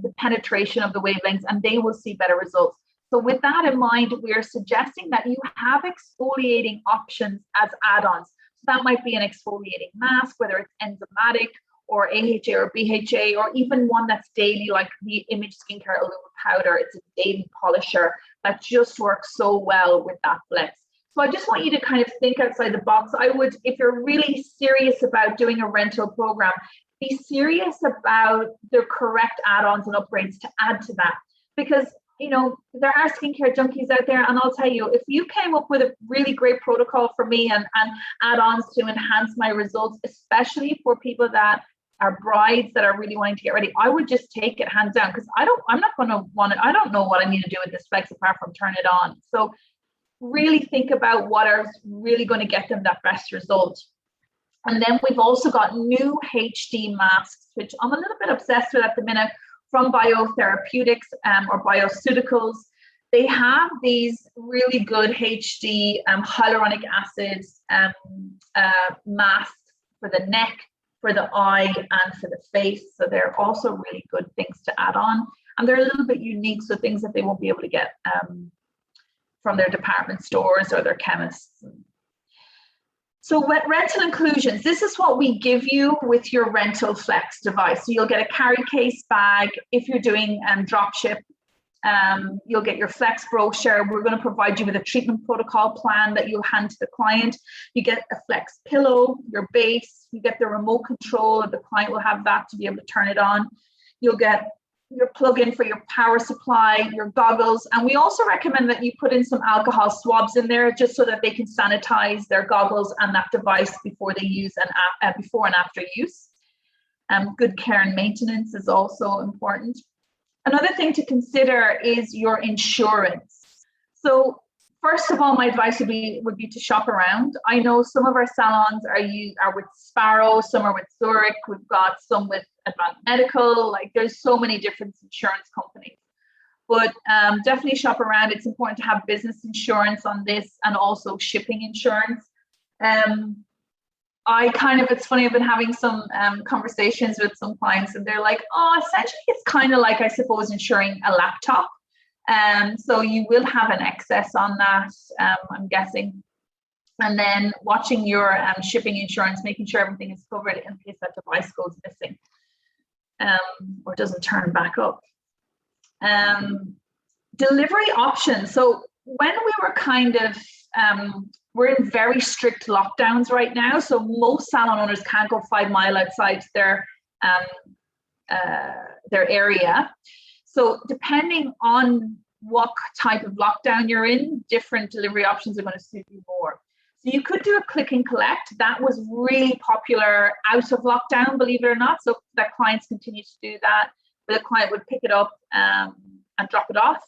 the penetration of the wavelengths, and they will see better results. So with that in mind, we are suggesting that you have exfoliating options as add-ons. So that might be an exfoliating mask, whether it's enzymatic or AHA or BHA, or even one that's daily, like the Image Skincare Illuma Powder. It's a daily polisher that just works so well with that flex. So I just want you to kind of think outside the box. I would, if you're really serious about doing a rental program, be serious about the correct add-ons and upgrades to add to that. Because, there are skincare junkies out there, and I'll tell you, if you came up with a really great protocol for me and add-ons to enhance my results, especially for people that are brides that are really wanting to get ready, I would just take it hands down, because I don't know what I need to do with this flex apart from turn it on. So really think about what are really going to get them that best result. And then we've also got new HD masks, which I'm a little bit obsessed with at the minute, from biotherapeutics or bioceuticals. They have these really good HD hyaluronic acid masks for the neck, for the eye, and for the face. So they're also really good things to add on. And they're a little bit unique, so things that they won't be able to get from their department stores or their chemists. So rental inclusions, this is what we give you with your rental Flex device. So you'll get a carry case bag. If you're doing drop ship, you'll get your Flex brochure. We're going to provide you with a treatment protocol plan that you'll hand to the client. You get a Flex pillow, your base, you get the remote control, and the client will have that to be able to turn it on. You'll get your plug-in for your power supply, your goggles, and we also recommend that you put in some alcohol swabs in there just so that they can sanitize their goggles and that device before they use and before and after use. Good care and maintenance is also important. Another thing to consider is your insurance. So first of all, my advice would be to shop around. I know some of our salons are with Sparrow, some are with Zurich. We've got some with Advanced Medical. Like there's so many different insurance companies. But definitely shop around. It's important to have business insurance on this and also shipping insurance. It's funny, I've been having some conversations with some clients and they're like, oh, essentially it's kind of like, I suppose, insuring a laptop. So you will have an excess on that, I'm guessing. And then watching your shipping insurance, making sure everything is covered in case that device goes missing or doesn't turn back up. Delivery options. So when we were we're in very strict lockdowns right now. So most salon owners can't go 5 miles outside their area. So depending on what type of lockdown you're in, different delivery options are going to suit you more. So you could do a click and collect. That was really popular out of lockdown, believe it or not. So that clients continue to do that. The client would pick it up and drop it off.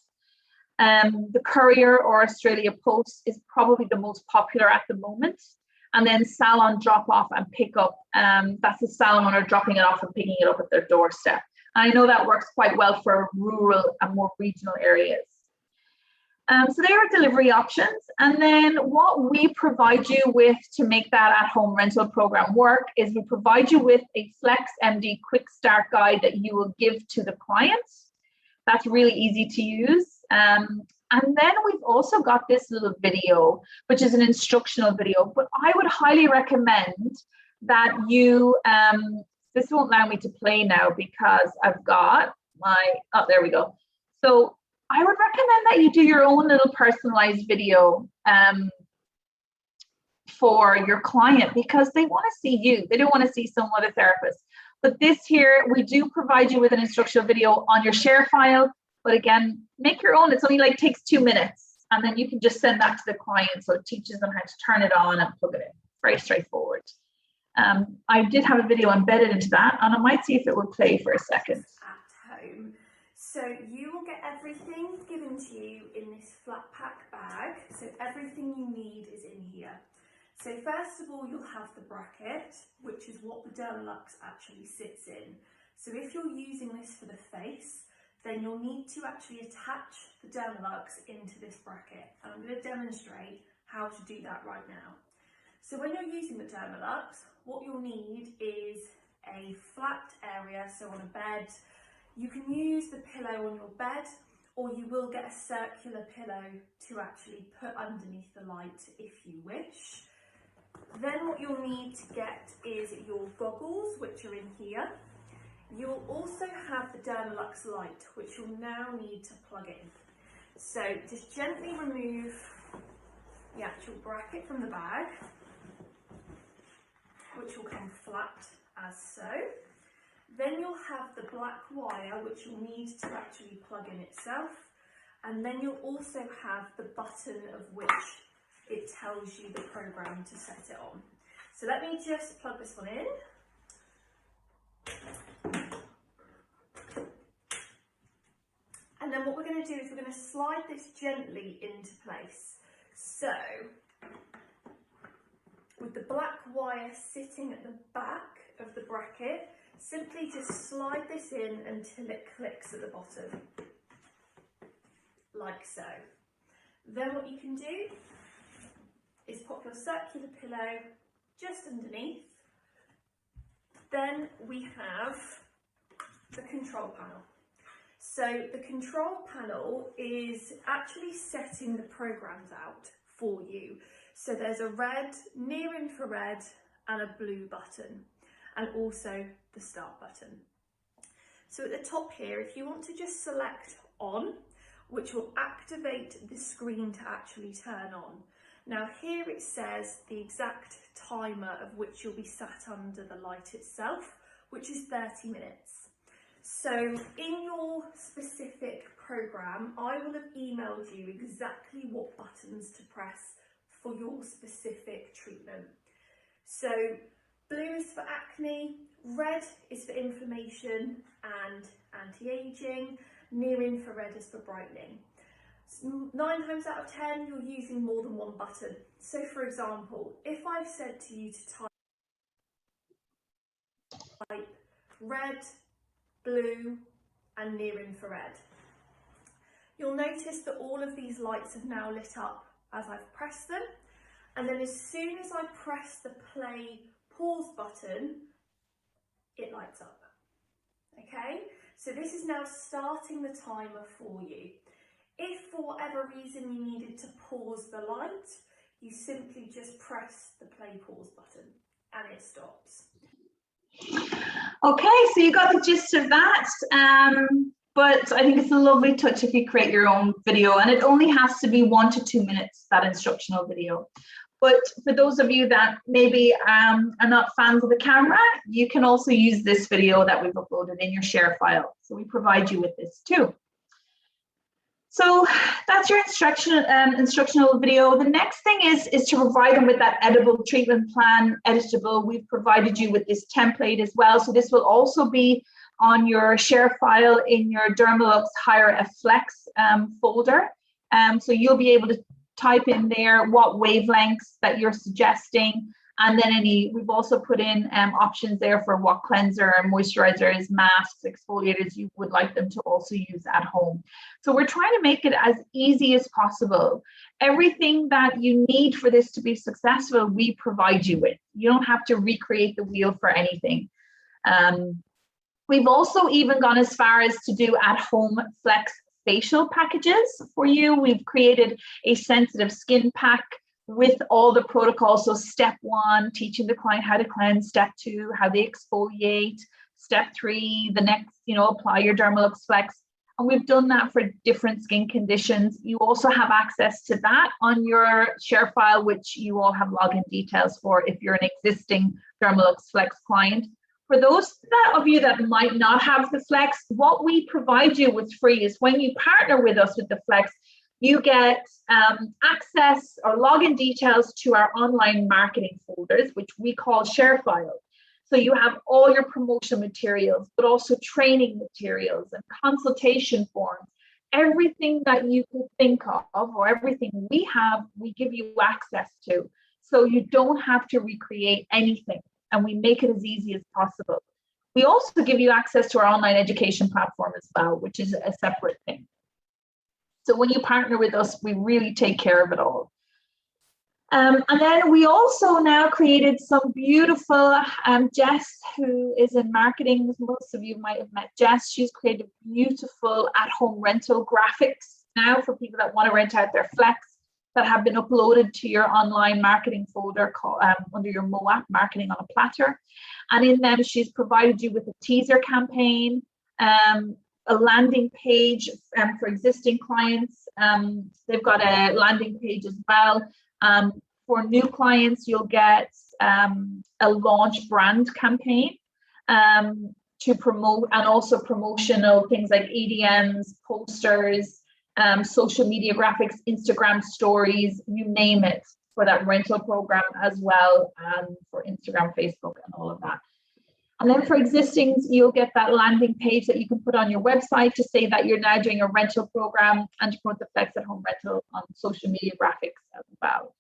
The courier or Australia Post is probably the most popular at the moment. And then salon drop off and pick up. That's the salon owner dropping it off and picking it up at their doorstep. I know that works quite well for rural and more regional areas. So there are delivery options. And then what we provide you with to make that at-home rental program work is we provide you with a Flex MD quick start guide that you will give to the clients. That's really easy to use. And then we've also got this little video, which is an instructional video, but I would highly recommend that you, this won't allow me to play now because I've got there we go. So I would recommend that you do your own little personalized video for your client because they want to see you. They don't want to see some other therapist. But this here, we do provide you with an instructional video on your share file. But again, make your own. It's only takes 2 minutes. And then you can just send that to the client. So it teaches them how to turn it on and plug it in. Very straightforward. I did have a video embedded into that, and I might see if it will play for a second. At home. So you will get everything given to you in this flat pack bag. So everything you need is in here. So first of all, you'll have the bracket, which is what the Dermalux actually sits in. So if you're using this for the face, then you'll need to actually attach the Dermalux into this bracket. And I'm going to demonstrate how to do that right now. So when you're using the Dermalux, what you'll need is a flat area, so on a bed. You can use the pillow on your bed, or you will get a circular pillow to actually put underneath the light if you wish. Then what you'll need to get is your goggles, which are in here. You'll also have the Dermalux light, which you'll now need to plug in. So just gently remove the actual bracket from the bag, which will come flat as so. Then you'll have the black wire, which you'll need to actually plug in itself. And then you'll also have the button of which it tells you the program to set it on. So let me just plug this one in. And then what we're going to do is we're going to slide this gently into place. So, with the black wire sitting at the back of the bracket, simply just slide this in until it clicks at the bottom, like so. Then what you can do is pop your circular pillow just underneath. Then we have the control panel. So the control panel is actually setting the programs out for you. So there's a red, near infrared and a blue button, and also the start button. So at the top here, if you want to just select on, which will activate the screen to actually turn on. Now here it says the exact timer of which you'll be sat under the light itself, which is 30 minutes. So in your specific program, I will have emailed you exactly what buttons to press for your specific treatment. So blue is for acne, red is for inflammation and anti-aging, near infrared is for brightening. 9 times out of 10 you're using more than one button. So for example, if I've said to you to type red, blue and near infrared, you'll notice that all of these lights have now lit up as I've pressed them, and then as soon as I press the play pause button, it lights up. Okay, so this is now starting the timer for you. If for whatever reason you needed to pause the light, you simply just press the play pause button and it stops. Okay, so you got the gist of that. But I think it's a lovely touch if you create your own video, and it only has to be 1 to 2 minutes, that instructional video. But for those of you that maybe are not fans of the camera, you can also use this video that we've uploaded in your share file. So we provide you with this too. So that's your instructional video. The next thing is to provide them with that editable treatment plan, editable. We've provided you with this template as well. So this will also be on your share file in your Dermalux Flex folder. So you'll be able to type in there what wavelengths that you're suggesting, and then we've also put in options there for what cleanser, moisturizers, masks, exfoliators you would like them to also use at home. So we're trying to make it as easy as possible. Everything that you need for this to be successful, we provide you with. You don't have to recreate the wheel for anything. We've also even gone as far as to do at-home flex facial packages for you. We've created a sensitive skin pack with all the protocols. So step 1, teaching the client how to cleanse. Step 2, how they exfoliate. Step 3, the next, apply your Dermalux Flex. And we've done that for different skin conditions. You also have access to that on your share file, which you all have login details for if you're an existing Dermalux Flex client. For those of you that might not have the Flex, what we provide you with free is when you partner with us with the Flex, you get access or login details to our online marketing folders, which we call share files. So you have all your promotion materials, but also training materials and consultation forms. Everything that you could think of or everything we have, we give you access to. So you don't have to recreate anything, and we make it as easy as possible. We also give you access to our online education platform as well, which is a separate thing. So when you partner with us, we really take care of it all. And then we also now created some beautiful, Jess, who is in marketing. Most of you might have met Jess. She's created beautiful at-home rental graphics now for people that want to rent out their Flex, that have been uploaded to your online marketing folder called, under your MOAP, Marketing on a Platter. And in them, she's provided you with a teaser campaign, a landing page for existing clients. They've got a landing page as well. For new clients, you'll get a launch brand campaign to promote, and also promotional things like EDMs, posters, social media graphics, Instagram stories, you name it, for that rental program as well, for Instagram, Facebook, and all of that. And then for existings, you'll get that landing page that you can put on your website to say that you're now doing a rental program, and to promote the Flex at Home rental on social media graphics as well.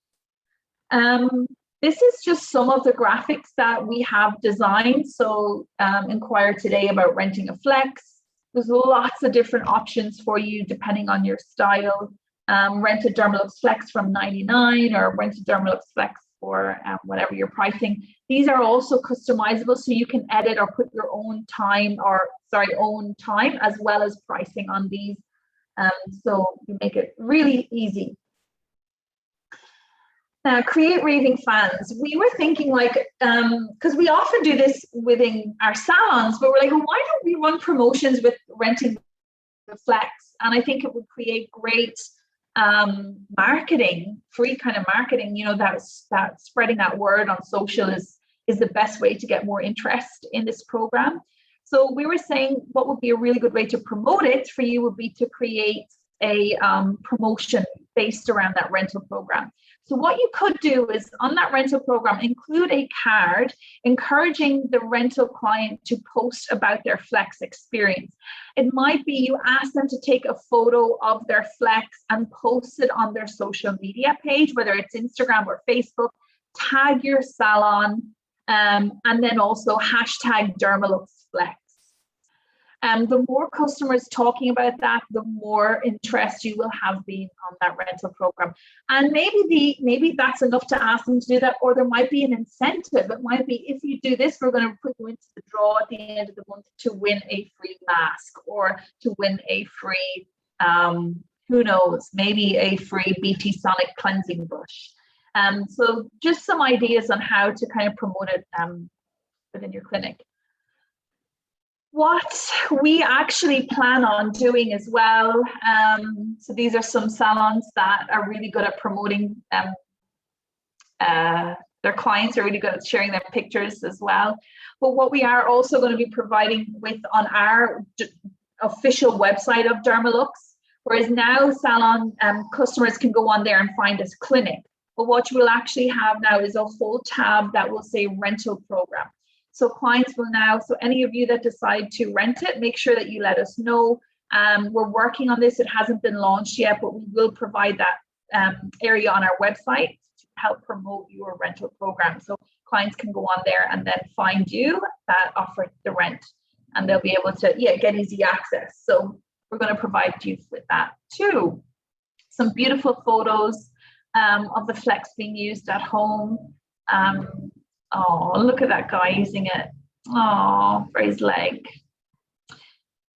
This is just some of the graphics that we have designed. So inquire today about renting a Flex. There's lots of different options for you depending on your style. Rent a Dermalux Flex from $99, or rent a Dermalux Flex for whatever your pricing. These are also customizable, so you can edit or put your own time, as well as pricing on these. So you make it really easy. Create raving fans. We were thinking like, because we often do this within our salons, but we're like, well, why don't we run promotions with renting the Flex? And I think it would create great marketing, free kind of marketing, you know, that spreading that word on social is the best way to get more interest in this program. So we were saying what would be a really good way to promote it for you would be to create a promotion based around that rental program. So what you could do is on that rental program, include a card encouraging the rental client to post about their Flex experience. It might be you ask them to take a photo of their Flex and post it on their social media page, whether it's Instagram or Facebook, tag your salon, and then also hashtag Dermalux Flex. The more customers talking about that, the more interest you will have been on that rental program. And maybe that's enough to ask them to do that, or there might be an incentive. It might be, if you do this, we're going to put you into the draw at the end of the month to win a free mask, or to win a free, who knows, maybe a free BT Sonic cleansing brush. So just some ideas on how to kind of promote it within your clinic. What we actually plan on doing as well, so these are some salons that are really good at promoting their clients, are really good at sharing their pictures as well. But what we are also going to be providing with on our official website of Dermalux, whereas now salon customers can go on there and find us clinic. But what you will actually have now is a whole tab that will say rental program. So clients will now, so any of you that decide to rent it, make sure that you let us know. We're working on this. It hasn't been launched yet, but we will provide that area on our website to help promote your rental program. So clients can go on there and then find you that offer the rent, and they'll be able to get easy access. So we're going to provide you with that too. Some beautiful photos of the Flex being used at home. Oh, look at that guy using it. Oh, for his leg.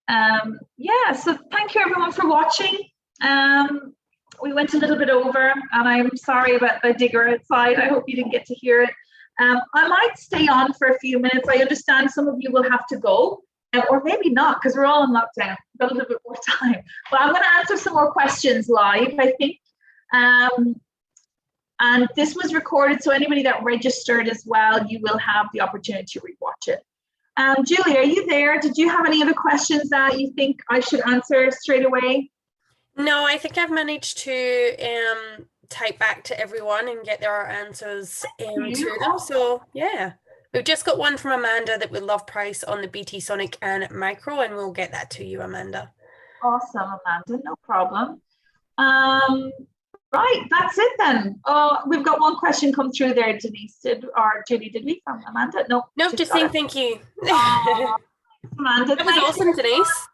So thank you everyone for watching. We went a little bit over, and I'm sorry about the digger outside. I hope you didn't get to hear it. I might stay on for a few minutes. I understand some of you will have to go, or maybe not, because we're all in lockdown. We've got a little bit more time. But I'm going to answer some more questions live, I think. And this was recorded, so anybody that registered as well, you will have the opportunity to rewatch it. Julie, are you there? Did you have any other questions that you think I should answer straight away? No, I think I've managed to type back to everyone and get their answers to them. So yeah, we've just got one from Amanda that would love price on the BT Sonic and Micro, and we'll get that to you, Amanda. Awesome, Amanda, no problem. Right, that's it then. We've got one question come through there, Denise. Julie, did we, from Amanda? No. Nope, just saying thank you. Amanda, that was awesome, Denise.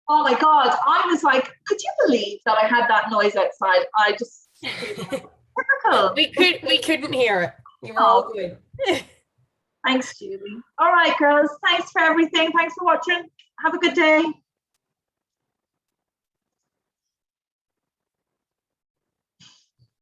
Oh my God, I was like, could you believe that I had that noise outside? I just typical. We couldn't hear it. You were all good. Thanks, Julie. All right, girls. Thanks for everything. Thanks for watching. Have a good day.